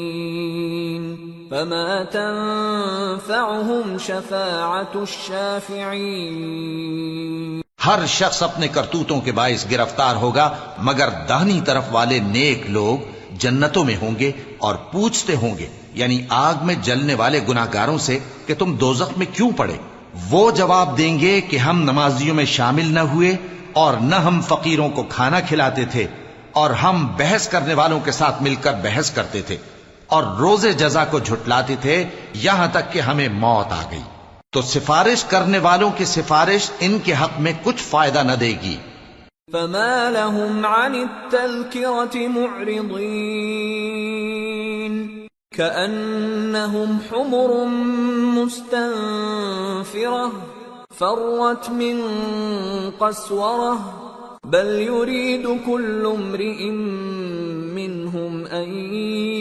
فما تنفعهم شفاعة الشافعين. ہر شخص اپنے کرتوتوں کے باعث گرفتار ہوگا مگر داہنی طرف والے نیک لوگ جنتوں میں ہوں گے اور پوچھتے ہوں گے یعنی آگ میں جلنے والے گناہگاروں سے کہ تم دوزخ میں کیوں پڑے. وہ جواب دیں گے کہ ہم نمازیوں میں شامل نہ ہوئے اور نہ ہم فقیروں کو کھانا کھلاتے تھے اور ہم بحث کرنے والوں کے ساتھ مل کر بحث کرتے تھے اور روز جزا کو جھٹلاتے تھے یہاں تک کہ ہمیں موت آ گئی. تو سفارش کرنے والوں کی سفارش ان کے حق میں کچھ فائدہ نہ دے گی. فما لهم عن التذكرة معرضين كأنهم حمر مستنفرة فرت من قسورة بل يريد كل امرئ منهم أن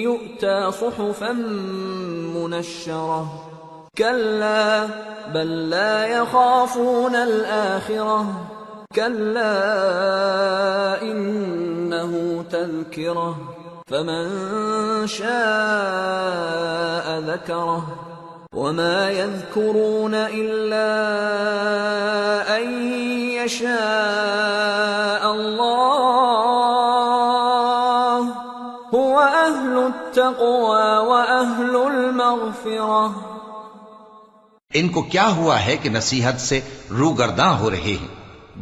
يؤتى صحفا منشرة كلا بل لا يخافون الآخرة كلا إنه تذكرة فمن شاء ذكره وما يذكرون إلا أن يشاء الله هو أهل التقوى وأهل المغفرة. ان کو کیا ہوا ہے کہ نصیحت سے روگرداں ہو رہے ہیں؟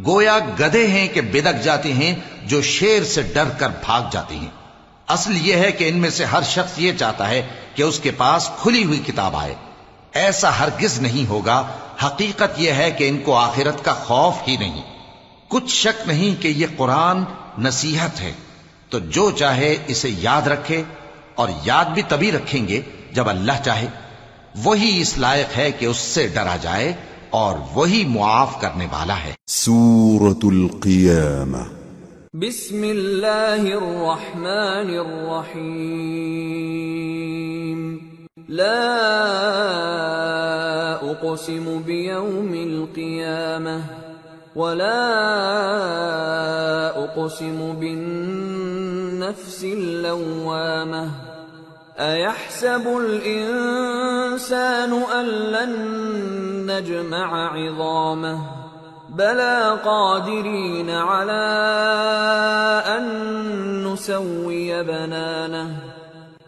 گویا گدھے ہیں کہ بدک جاتے ہیں جو شیر سے ڈر کر بھاگ جاتے ہیں. اصل یہ ہے کہ ان میں سے ہر شخص یہ چاہتا ہے کہ اس کے پاس کھلی ہوئی کتاب آئے. ایسا ہرگز نہیں ہوگا. حقیقت یہ ہے کہ ان کو آخرت کا خوف ہی نہیں. کچھ شک نہیں کہ یہ قرآن نصیحت ہے، تو جو چاہے اسے یاد رکھے، اور یاد بھی تبھی رکھیں گے جب اللہ چاہے. وہی اس لائق ہے کہ اس سے ڈرا جائے اور وہی معاف کرنے والا ہے. سورة القيامة. بسم اللہ الرحمن الرحیم. لا اقسم بیوم القیامة ولا اقسم بالنفس اللوامة أيحسب الإنسان أن لن نجمع عظامه بلى قادرين على أن نسوي بنانه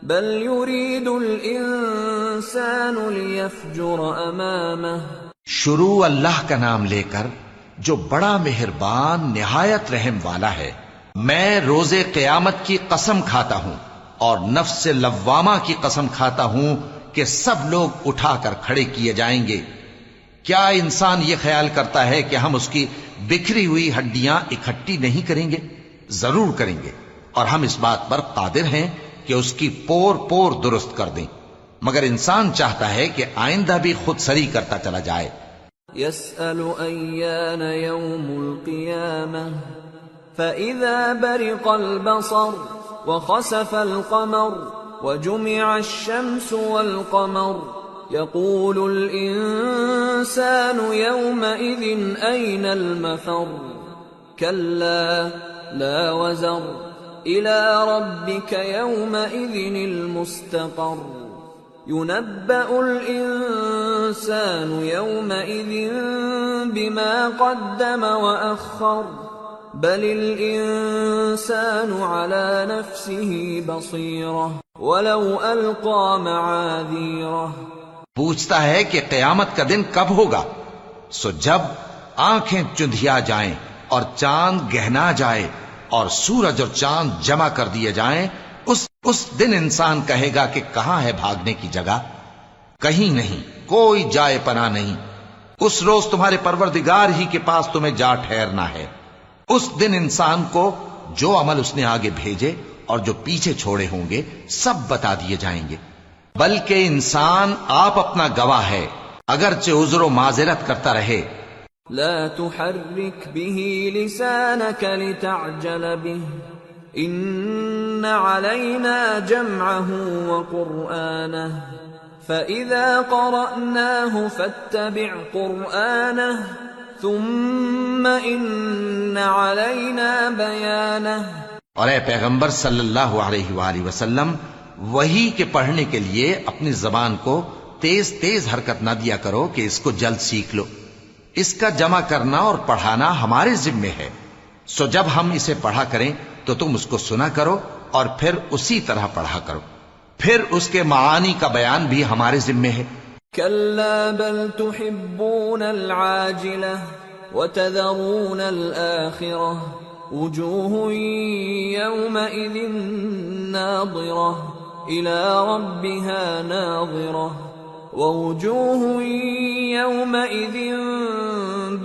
بل يريد الإنسان ليفجر أمامه. شروع اللہ کا نام لے کر جو بڑا مہربان نہایت رحم والا ہے. میں روز قیامت کی قسم کھاتا ہوں اور نفس لوامہ کی قسم کھاتا ہوں کہ سب لوگ اٹھا کر کھڑے کیے جائیں گے. کیا انسان یہ خیال کرتا ہے کہ ہم اس کی بکھری ہوئی ہڈیاں اکٹھی نہیں کریں گے؟ ضرور کریں گے، اور ہم اس بات پر قادر ہیں کہ اس کی پور پور درست کر دیں. مگر انسان چاہتا ہے کہ آئندہ بھی خود سری کرتا چلا جائے. يسأل أيان يوم القيامة فإذا برق البصر وخسف القمر وجمع الشمس والقمر يقول الإنسان يومئذ أين المفر كلا لا وزر إلى ربك يومئذ المستقر ينبأ الإنسان يومئذ بما قدم وأخر بل الإنسان على نفسه بصيرة ولو ألقى معاذيره. پوچھتا ہے کہ قیامت کا دن کب ہوگا؟ سو جب آنکھیں چندھیا جائیں اور چاند گہنا جائے اور سورج اور چاند جمع کر دیے جائیں، اس دن انسان کہے گا کہ کہاں ہے بھاگنے کی جگہ؟ کہیں نہیں، کوئی جائے پناہ نہیں۔ اس روز تمہارے پروردگار ہی کے پاس تمہیں جا ٹھہرنا ہے۔ اس دن انسان کو جو عمل اس نے آگے بھیجے اور جو پیچھے چھوڑے ہوں گے سب بتا دیے جائیں گے، بلکہ انسان آپ اپنا گواہ ہے، اگرچہ عذر و معذرت کرتا رہے۔ لا تحرك به لسانك لتعجل به إن علينا جمعه وقرآنه فإذا قرأناه فاتبع قرآنه ثم إن علينا بيانه۔ اور اے پیغمبر صلی اللہ علیہ وآلہ وسلم، وحی کے پڑھنے کے لیے اپنی زبان کو تیز تیز حرکت نہ دیا کرو کہ اس کو جلد سیکھ لو، اس کا جمع کرنا اور پڑھانا ہمارے ذمے ہے۔ سو جب ہم اسے پڑھا کریں تو تم اس کو سنا کرو اور پھر اسی طرح پڑھا کرو، پھر اس کے معانی کا بیان بھی ہمارے ذمے ہے۔ كلا بل تحبون العاجلة وتذرون الآخرة وجوه يومئذ ناظرة إلى ربها ناظرة ووجوه يومئذ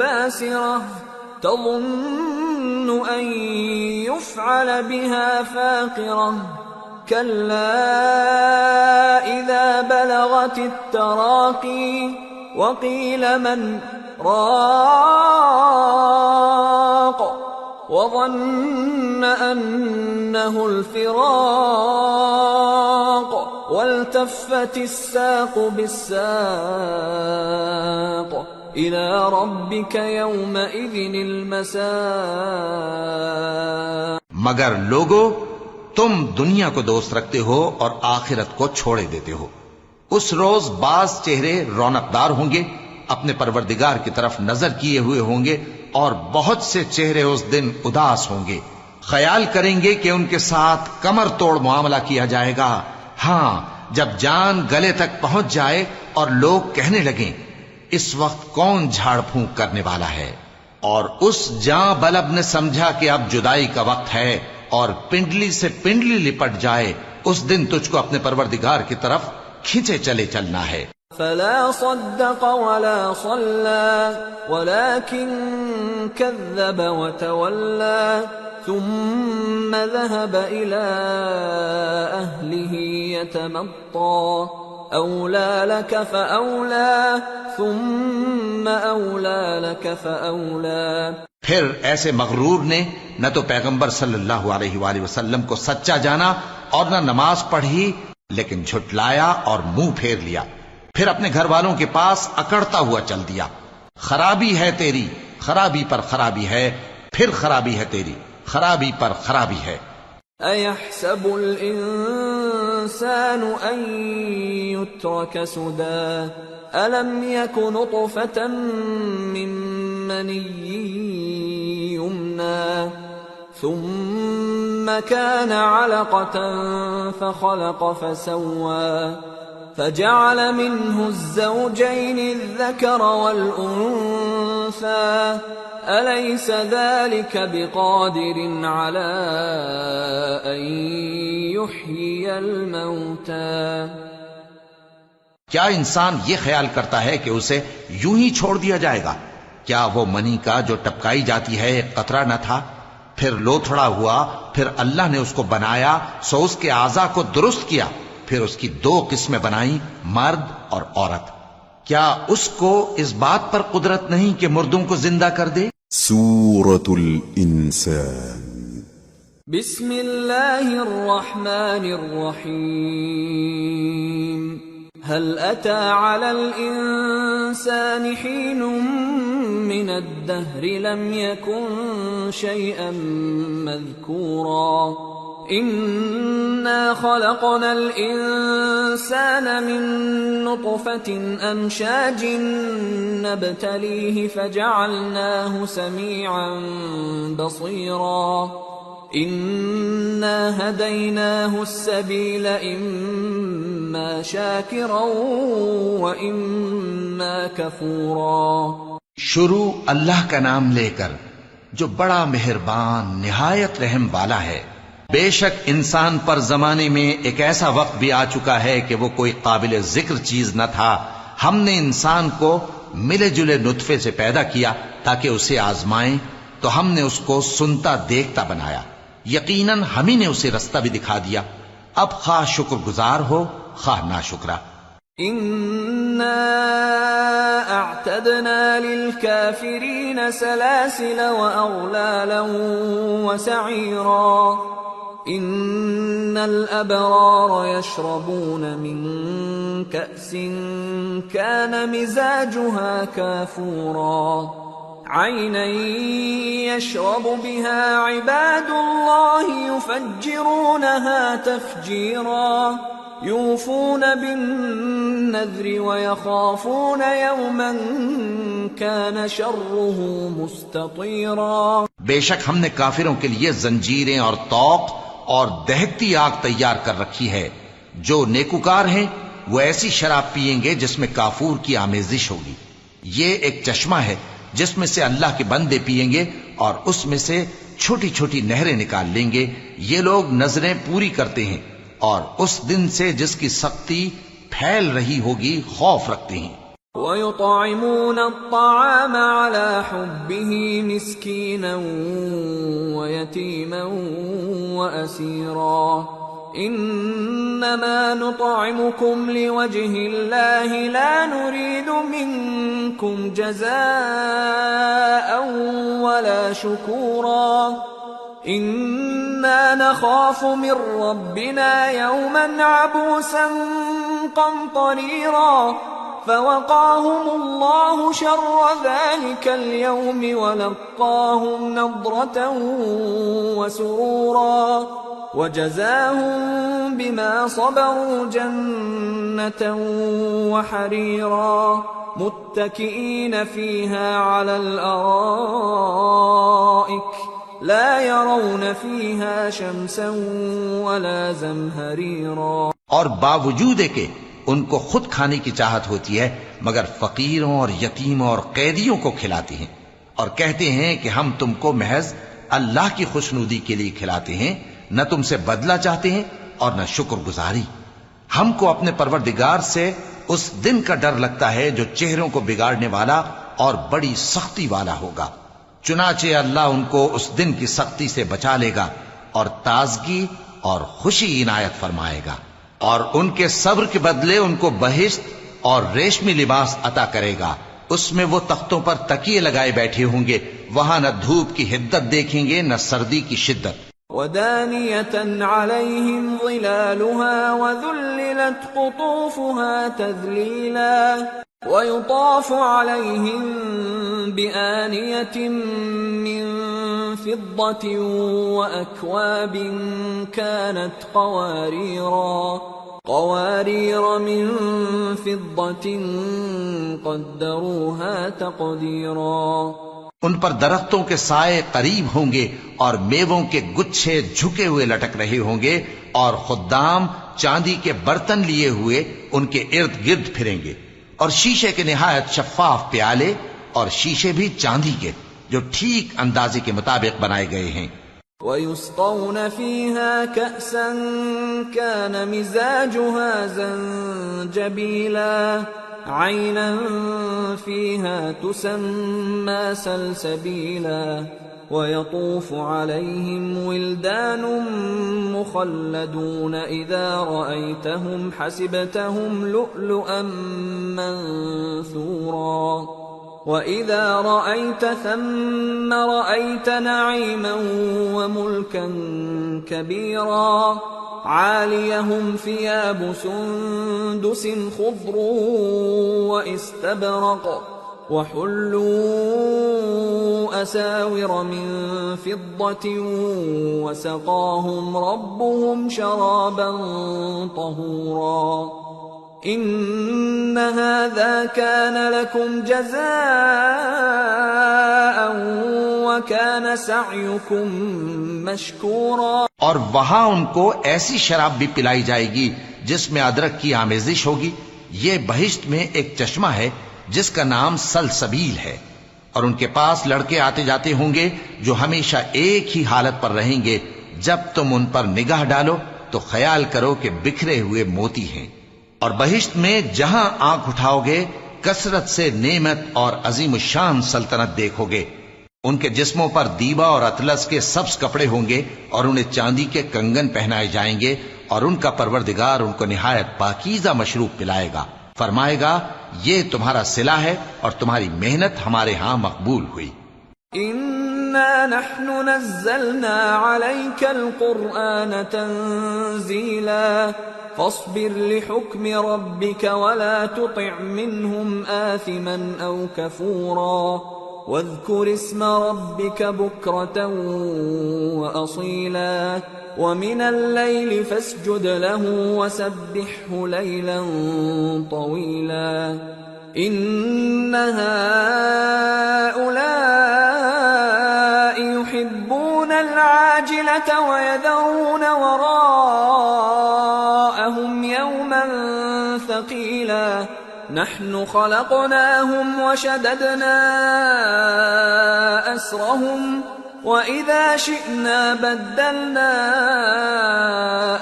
باسرة تظن أن يفعل بها فاقرة كلا إذا بلغت التراقي وقيل من راق وظن أنه الفراق والتفت الساق بالساق إلى ربك يومئذ المساق۔ مگر لوگو، تم دنیا کو دوست رکھتے ہو اور آخرت کو چھوڑے دیتے ہو۔ اس روز بعض چہرے رونقدار ہوں گے، اپنے پروردگار کی طرف نظر کیے ہوئے ہوں گے، اور بہت سے چہرے اس دن اداس ہوں گے، خیال کریں گے کہ ان کے ساتھ کمر توڑ معاملہ کیا جائے گا۔ ہاں، جب جان گلے تک پہنچ جائے اور لوگ کہنے لگیں اس وقت کون جھاڑ پھونک کرنے والا ہے، اور اس جاں بلب نے سمجھا کہ اب جدائی کا وقت ہے اور پنڈلی سے پنڈلی لپٹ جائے، اس دن تجھ کو اپنے پروردگار کی طرف کھینچے چلے چلنا ہے۔ فلا صدق ولا صلى ولكن كذب وتولى ثم ذهب إلى أهله يتمطى أولى لك فأولى ثم أولى لك فأولى۔ پھر ایسے مغرور نے نہ تو پیغمبر صلی اللہ علیہ وآلہ وسلم کو سچا جانا اور نہ نماز پڑھی، لیکن جھٹلایا اور منہ پھیر لیا، پھر اپنے گھر والوں کے پاس اکڑتا ہوا چل دیا۔ خرابی ہے تیری، خرابی پر خرابی ہے، پھر خرابی ہے تیری، خرابی پر خرابی ہے۔ أَيَحْسَبُ الْإِنسَانُ أَن يُتْرَكَ سُدًى أَلَمْ يَكُ نُطْفَةً مِّن مَّنِيٍّ يُمْنَى ثُمَّ كَانَ عَلَقَةً فَخَلَقَ فَسَوَّى فَجَعَلَ مِنْهُ الزَّوْجَيْنِ الذَّكَرَ وَالْأُنثَى أَلَيْسَ ذَلِكَ بِقَادِرٍ عَلَىٰ أَن يُحْيِيَ الْمَوْتَىٰ۔ کیا انسان یہ خیال کرتا ہے کہ اسے یوں ہی چھوڑ دیا جائے گا؟ کیا وہ منی کا جو ٹپکائی جاتی ہے ایک قطرہ نہ تھا، پھر لوتھڑا ہوا، پھر اللہ نے اس کو بنایا، سو اس کے اعضاء کو درست کیا، پھر اس کی دو قسمیں بنائیں، مرد اور عورت۔ کیا اس کو اس بات پر قدرت نہیں کہ مردوں کو زندہ کر دے؟ سورة الإنسان۔ بسم اللہ الرحمن الرحیم۔ هل أتى على الإنسان حين من الدهر لم يكن شيئا مذكورا إنا خلقنا الإنسان من نطفة أمشاج نبتليه فجعلناه سميعا بصيرا إنا هديناه السبيل إما شاكرا وإما كفورا. شروع اللہ کا نام لے کر جو بڑا مہربان نہایت رحم والا ہے. بے شک انسان پر زمانے میں ایک ایسا وقت بھی آ چکا ہے کہ وہ کوئی قابل ذکر چیز نہ تھا. ہم نے انسان کو ملے جلے نطفے سے پیدا کیا تاکہ اسے آزمائیں، تو ہم نے اس کو سنتا دیکھتا بنایا. یقیناً ہم ہی نے اسے رستہ بھی دکھا دیا. اب خواہ شکر گزار ہو خواہ ناشکرا. إنا أعتدنا للكافرين سلاسل وأغلالا وسعيرا. إن الأبرار يشربون من كأس كان مزاجها كافورا. عينا يشرب بها عباد الله يفجرونها تفجيرا. يوفون بالنذر ويخافون يوما كان شره مستطيرا. بے شک ہم نے کافروں کے لیے زنجیریں اور طوق اور دہکتی آگ تیار کر رکھی ہے. جو نیکوکار ہیں وہ ایسی شراب پیئیں گے جس میں کافور کی آمیزش ہوگی. یہ ایک چشمہ ہے جس میں سے اللہ کے بندے پیئیں گے اور اس میں سے چھوٹی چھوٹی نہریں نکال لیں گے. یہ لوگ نظریں پوری کرتے ہیں اور اس دن سے جس کی سختی پھیل رہی ہوگی خوف رکھتے ہیں. وَيُطْعِمُونَ الطَّعَامَ عَلَى حُبِّهِ مِسْكِينًا وَيَتِيمًا وَأَسِيرًا. إِنَّمَا نُطْعِمُكُمْ لِوَجْهِ اللَّهِ لَا نُرِيدُ مِنكُمْ جَزَاءً وَلَا شُكُورًا. إِنَّا نَخَافُ مِن رَّبِّنَا يَوْمًا عَبُوسًا قَمْطَرِيرًا. فَوَقَاهُمُ اللَّهُ شَرَّ ذَلِكَ الْيَوْمِ وَلَقَّاهُمْ نَضْرَةً وَسُرُورًا وَجَزَاهُم بِمَا صَبَرُوا جَنَّةً وَحَرِيرًا. مُتَّكِئِينَ فِيهَا عَلَى الْأَرَائِكِ لا يرون فيها شمسا ولا زمهريرا. اور باوجود ہے کہ ان کو خود کھانے کی چاہت ہوتی ہے مگر فقیروں اور یتیموں اور قیدیوں کو کھلاتے ہیں اور کہتے ہیں کہ ہم تم کو محض اللہ کی خوشنودی کے لیے کھلاتے ہیں، نہ تم سے بدلہ چاہتے ہیں اور نہ شکر گزاری. ہم کو اپنے پروردگار سے اس دن کا ڈر لگتا ہے جو چہروں کو بگاڑنے والا اور بڑی سختی والا ہوگا. چنانچہ اللہ ان کو اس دن کی سختی سے بچا لے گا اور تازگی اور خوشی عنایت فرمائے گا. اور ان کے صبر کے بدلے ان کو بہشت اور ریشمی لباس عطا کرے گا. اس میں وہ تختوں پر تکیے لگائے بیٹھے ہوں گے. وہاں نہ دھوپ کی حدت دیکھیں گے نہ سردی کی شدت. وَدَانِيَةً عَلَيْهِمْ ظِلَالُهَا وَذُلِّلَتْ قُطُوفُهَا تَذْلِيلًا. وَيُطَافُ عَلَيْهِمْ بِآنِيَةٍ مِّن فِضَّةٍ وَأَكْوَابٍ كَانَتْ قَوَارِيرَ مِن فِضَّةٍ قَدَّرُوهَا تَقْدِيرًا. ان پر درختوں کے سائے قریب ہوں گے اور میووں کے گچھے جھکے ہوئے لٹک رہے ہوں گے اور خدام چاندی کے برتن لیے ہوئے ان کے ارد گرد پھریں گے اور شیشے کے نہایت شفاف پیالے اور شیشے بھی چاندی کے جو ٹھیک اندازے کے مطابق بنائے گئے ہیں. وَيُسْقَوْنَ فِيهَا كَأْسًا كَانَ مِزَاجُهَا زَنجَبِيلًا عَيْنًا فِيهَا تُسَمَّى سَلْسَبِيلًا. وَيَطُوفُ عَلَيْهِمْ وِلْدَانٌ مُخَلَّدُونَ إِذَا رَأَيْتَهُمْ حَسِبْتَهُمْ لُؤْلُؤًا مَّنثُورًا. وَإِذَا رَأَيْتَ ثَمَّ رَأَيْتَ نَعِيمًا وَمُلْكًا كَبِيرًا. عَالِيَهُمْ ثِيَابُ سُندُسٍ خُضْرٌ وَإِسْتَبْرَقٌ وَحُلُّوا أَسَاوِرَ مِن فِضَّةٍ وَسَقَاهُمْ رَبُّهُمْ شَرَابًا طَهُورًا. إن هذا كان لكم جزاء وكان سعيكم مشكورا. اور وہاں ان کو ایسی شراب بھی پلائی جائے گی جس میں ادرک کی آمیزش ہوگی. یہ بہشت میں ایک چشمہ ہے جس کا نام سلسبیل ہے، اور ان کے پاس لڑکے آتے جاتے ہوں گے جو ہمیشہ ایک ہی حالت پر رہیں گے. جب تم ان پر نگاہ ڈالو تو خیال کرو کہ بکھرے ہوئے موتی ہیں. اور بہشت میں جہاں آنکھ اٹھاؤ گے کثرت سے نعمت اور عظیم الشان سلطنت دیکھو گے. ان کے جسموں پر دیبا اور اطلس کے سبز کپڑے ہوں گے اور انہیں چاندی کے کنگن پہنائے جائیں گے، اور ان کا پروردگار ان کو نہایت پاکیزہ مشروب پلائے گا. فرمائے گا یہ تمہارا صلہ ہے اور تمہاری محنت ہمارے ہاں مقبول ہوئی. إنا نحن نزلنا عليك القرآن تنزيلا فاصبر لحكم ربك ولا تطع منهم آثما أو كفورا واذكر اسم ربك بكرة وأصيلا ومن الليل فاسجد له وسبحه ليلا طويلا إن هؤلاء يحبون العاجلة ويذرون وراءهم يوما ثقيلا نحن خلقناهم وشددنا أسرهم وَإِذَا شِئْنَا بَدَّلْنَا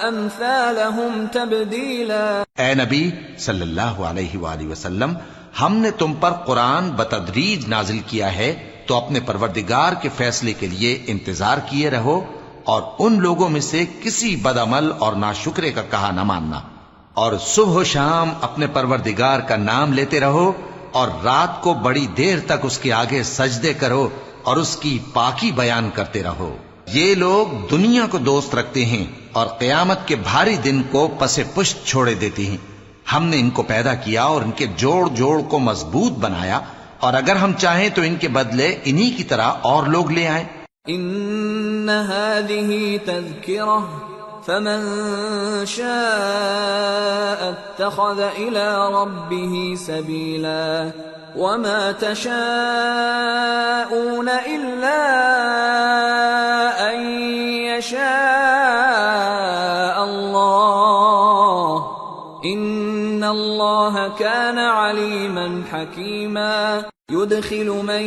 أَمْثَالَهُمْ تَبْدِيلًا. اے نبی صلی اللہ علیہ وآلہ وسلم، ہم نے تم پر قرآن بتدریج نازل کیا ہے، تو اپنے پروردگار کے فیصلے کے لیے انتظار کیے رہو، اور ان لوگوں میں سے کسی بدعمل اور ناشکرے کا کہا نہ ماننا، اور صبح و شام اپنے پروردگار کا نام لیتے رہو، اور رات کو بڑی دیر تک اس کے آگے سجدے کرو اور اس کی پاکی بیان کرتے رہو. یہ لوگ دنیا کو دوست رکھتے ہیں اور قیامت کے بھاری دن کو پس پشت چھوڑے دیتے ہیں. ہم نے ان کو پیدا کیا اور ان کے جوڑ جوڑ کو مضبوط بنایا، اور اگر ہم چاہیں تو ان کے بدلے انہی کی طرح اور لوگ لے آئیں. ان هذه تذکرہ فمن شاء اتخذ الى ربه سبیلا وما تشاءون إلا أن يشاء الله إن الله كان عليما حكيما يدخل من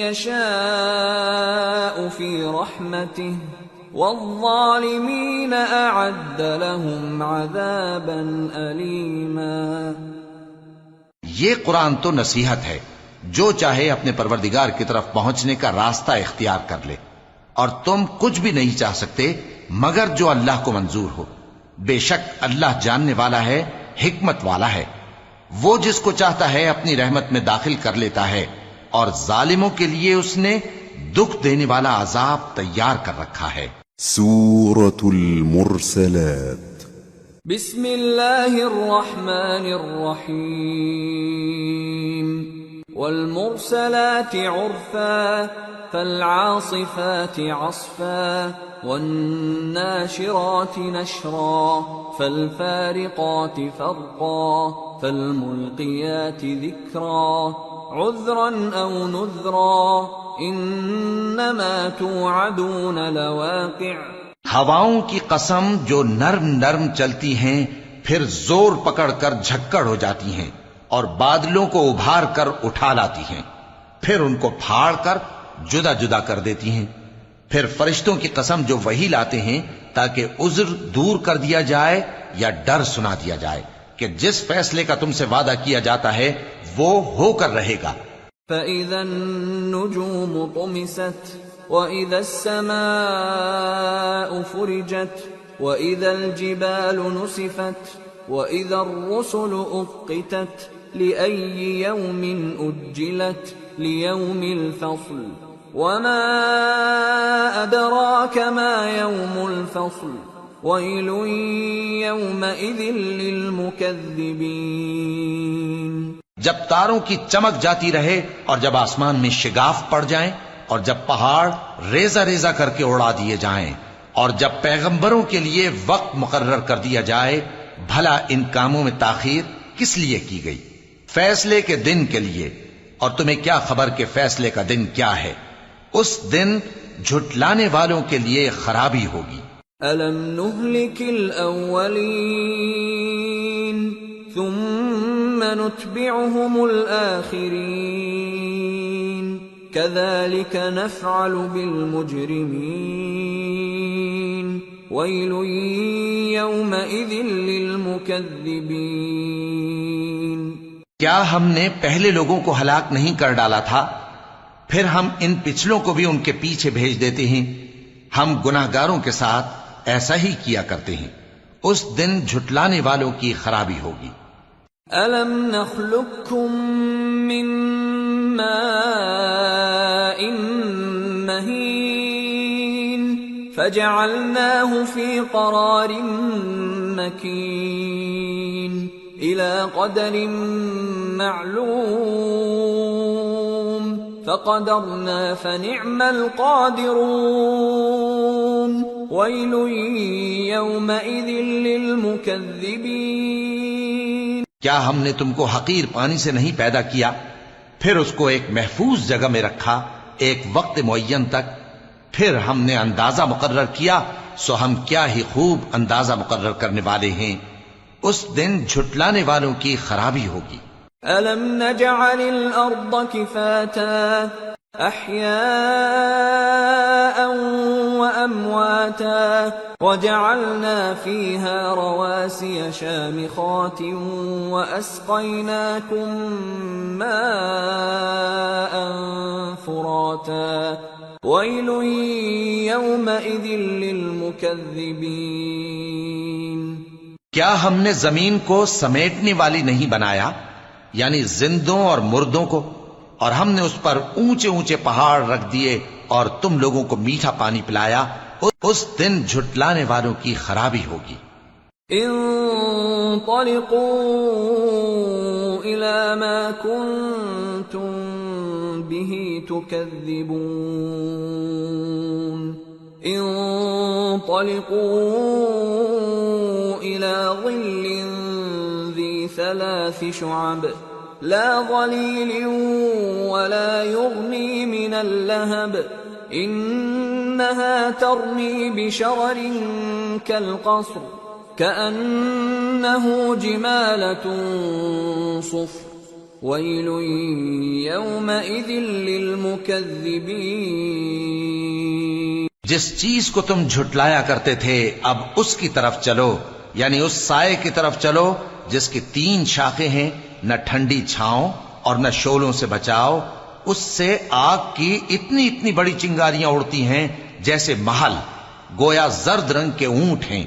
يشاء في رحمته والظالمين أعد لهم عذابا أليما. یہ قرآن تو نصیحت ہے، جو چاہے اپنے پروردگار کی طرف پہنچنے کا راستہ اختیار کر لے، اور تم کچھ بھی نہیں چاہ سکتے مگر جو اللہ کو منظور ہو. بے شک اللہ جاننے والا ہے، حکمت والا ہے. وہ جس کو چاہتا ہے اپنی رحمت میں داخل کر لیتا ہے، اور ظالموں کے لیے اس نے دکھ دینے والا عذاب تیار کر رکھا ہے. سورة المرسلات. بسم اللہ الرحمن الرحیم. والمرسلات عرفا فالعاصفات عصفا والناشرات نشرا فالفارقات فرقا فالملقيات ذكرا عذرا أو نذرا إنما توعدون لواقع. ہواؤں کی قسم جو نرم نرم چلتی ہیں پھر زور پکڑ کر جھکڑ ہو جاتی ہیں، اور بادلوں کو ابھار کر اٹھا لاتی ہیں، پھر ان کو پھاڑ کر جدا جدا کر دیتی ہیں. پھر فرشتوں کی قسم جو وحی لاتے ہیں تاکہ عذر دور کر دیا جائے یا ڈر سنا دیا جائے کہ جس فیصلے کا تم سے وعدہ کیا جاتا ہے وہ ہو کر رہے گا. فَإِذَا النُّجُومُ طُمِسَتْ وَإِذَا السَّمَاءُ فُرِجَتْ وَإِذَا الْجِبَالُ نُسِفَتْ وَإِذَا الرُّسُلُ أُقِّتَتْ لِأَيِّ يَوْمٍ أُجِّلَتْ لِيَوْمِ الْفَصْلِ وَمَا أَدْرَاكَ مَا يَوْمُ الْفَصْلِ وَيْلٌ يَوْمَئِذٍ لِّلْمُكَذِّبِينَ. جب تاروں کی چمک جاتی رہے اور جب آسمان میں شگاف پڑ جائیں اور جب پہاڑ ریزہ ریزہ کر کے اڑا دیے جائیں اور جب پیغمبروں کے لیے وقت مقرر کر دیا جائے، بھلا ان کاموں میں تاخیر کس لیے کی گئی؟ فیصلے کے دن کے لیے، اور تمہیں کیا خبر کہ فیصلے کا دن کیا ہے؟ اس دن جھٹلانے والوں کے لیے خرابی ہوگی۔ أَلَمْ نُهْلِكِ الْأَوَّلِينَ ثُمَّ نُتْبِعُهُمُ الْآخِرِينَ كَذَلِكَ نَفْعَلُ بِالْمُجْرِمِينَ وَيْلٌ يَوْمَئِذٍ لِّلْمُكَذِّبِينَ۔ کیا ہم نے پہلے لوگوں کو ہلاک نہیں کر ڈالا تھا؟ پھر ہم ان پچھلوں کو بھی ان کے پیچھے بھیج دیتے ہیں۔ ہم گناہگاروں کے ساتھ ایسا ہی کیا کرتے ہیں۔ اس دن جھٹلانے والوں کی خرابی ہوگی۔ أَلَمْ نَخْلُقكُّم مِّن مَّاءٍ مَّهِينٍ فَجَعَلْنَاهُ فِي قَرَارٍ مَّكِينٍ إِلَى قَدَرٍ مَّعْلُومٍ فَقَدَرْنَا فَنِعْمَ الْقَادِرُونَ وَيْلٌ يَوْمَئِذٍ لِّلْمُكَذِّبِينَ۔ کیا ہم نے تم کو حقیر پانی سے نہیں پیدا کیا، پھر اس کو ایک محفوظ جگہ میں رکھا ایک وقت معین تک، پھر ہم نے اندازہ مقرر کیا، سو ہم کیا ہی خوب اندازہ مقرر کرنے والے ہیں۔ اس دن جھٹلانے والوں کی خرابی ہوگی۔ أَلَمْ نَجْعَلِ الْأَرْضَ كِفَاتًا أَحْيَاءً وَأَمْوَاتًا وَجَعَلْنَا فِيهَا رَوَاسِيَ شَامِخَاتٍ وَأَسْقَيْنَاكُم مَّاءً فُرَاتًا وَيْلٌ يَوْمَئِذٍ لِّلْمُكَذِّبِينَ۔ کیا ہم نے زمین کو سمیٹنے والی نہیں بنایا، یعنی زندوں اور مردوں کو، اور ہم نے اس پر اونچے اونچے پہاڑ رکھ دیے اور تم لوگوں کو میٹھا پانی پلایا؟ اس دن جھٹلانے والوں کی خرابی ہوگی۔ انطلقوا إلى ما كنتم به تكذبون انطلقوا إلى ظل ذي 3 شعب لا ظليل ولا يغني من اللهب إنها ترمي بشرر كالقصر كأنه جمالة صفر ويل يومئذ للمكذبين۔ جس چیز کو تم جھٹلایا کرتے تھے اب اس کی طرف چلو، یعنی اس سائے کی طرف چلو جس کی 3 شاخیں ہیں، نہ ٹھنڈی چھاؤں اور نہ شعلوں سے بچاؤ، اس سے آگ کی اتنی اتنی بڑی چنگاریاں اڑتی ہیں جیسے محل، گویا زرد رنگ کے اونٹ ہیں۔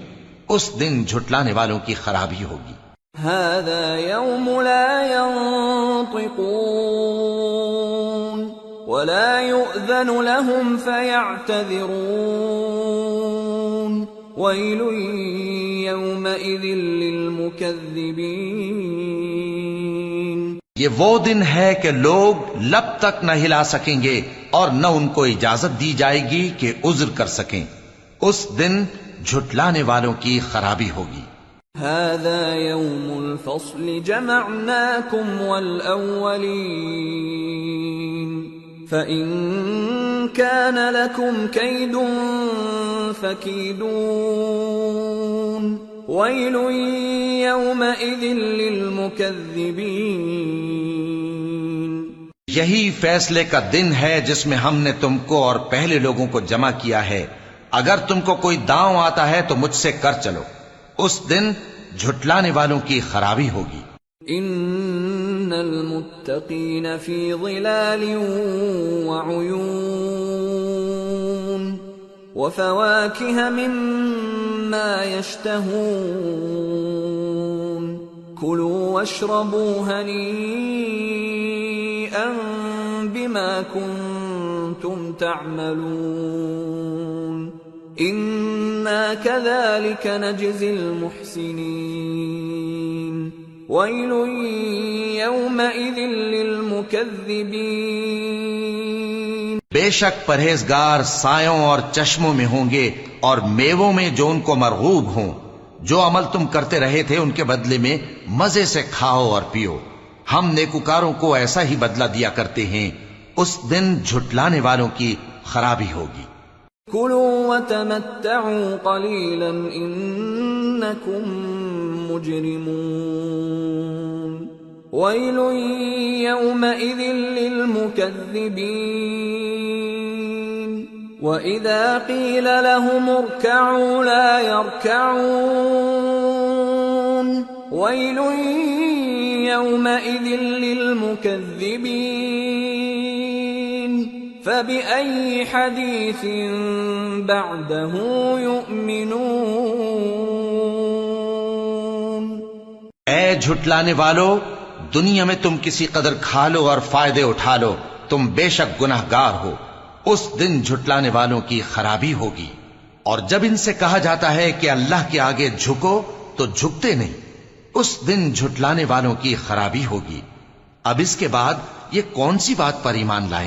اس دن جھٹلانے والوں کی خرابی ہوگی۔ هذا يوم لا ينطقون ولا يؤذن لهم فيعتذرون ويل يومئذ للمكذبين۔ یہ وہ دن ہے کہ لوگ لب تک نہ ہلا سکیں گے اور نہ ان کو اجازت دی جائے گی کہ عذر کر سکیں۔ اس دن جھٹلانے والوں کی خرابی ہوگی۔ هذا يوم الفصل جمعناكم والأولين فإن كان لكم كيد فكيدون ويل يومئذ للمكذبين۔ یہی فیصلے کا دن ہے جس میں ہم نے تم کو اور پہلے لوگوں کو جمع کیا ہے۔ اگر تم کو کوئی داؤں آتا ہے تو مجھ سے کر چلو۔ اس دن جھٹلانے والوں کی خرابی ہوگی۔ ان المتقین فی ظلال وعیون وفواکہ مما یشتہون کلوا واشربوا ہنیئا بما کنتم تعملون انا كذلك نجزي المحسنين ويل يومئذ للمكذبين۔ بے شک پرہیزگار سایوں اور چشموں میں ہوں گے اور میووں میں جو ان کو مرغوب ہوں، جو عمل تم کرتے رہے تھے ان کے بدلے میں مزے سے کھاؤ اور پیو. ہم نیکوکاروں کو ایسا ہی بدلہ دیا کرتے ہیں. اس دن جھٹلانے والوں کی خرابی ہوگی. كلوا وتمتعوا قليلا إنكم مجرمون ويل يومئذ للمكذبين وإذا قيل لهم اركعوا لا يركعون ويل يومئذ للمكذبين فبأي حديث بعده يؤمنون. اے جھٹلانے والو، دنیا میں تم کسی قدر کھا لو اور فائدے اٹھا لو، تم بے شک گناہگار ہو. اس دن جھٹلانے والوں کی خرابی ہوگی. اور جب ان سے کہا جاتا ہے کہ اللہ کے آگے جھکو تو جھکتے نہیں. اس دن جھٹلانے والوں کی خرابی ہوگی. اب اس کے بعد یہ کون سی بات پر ایمان لائیں؟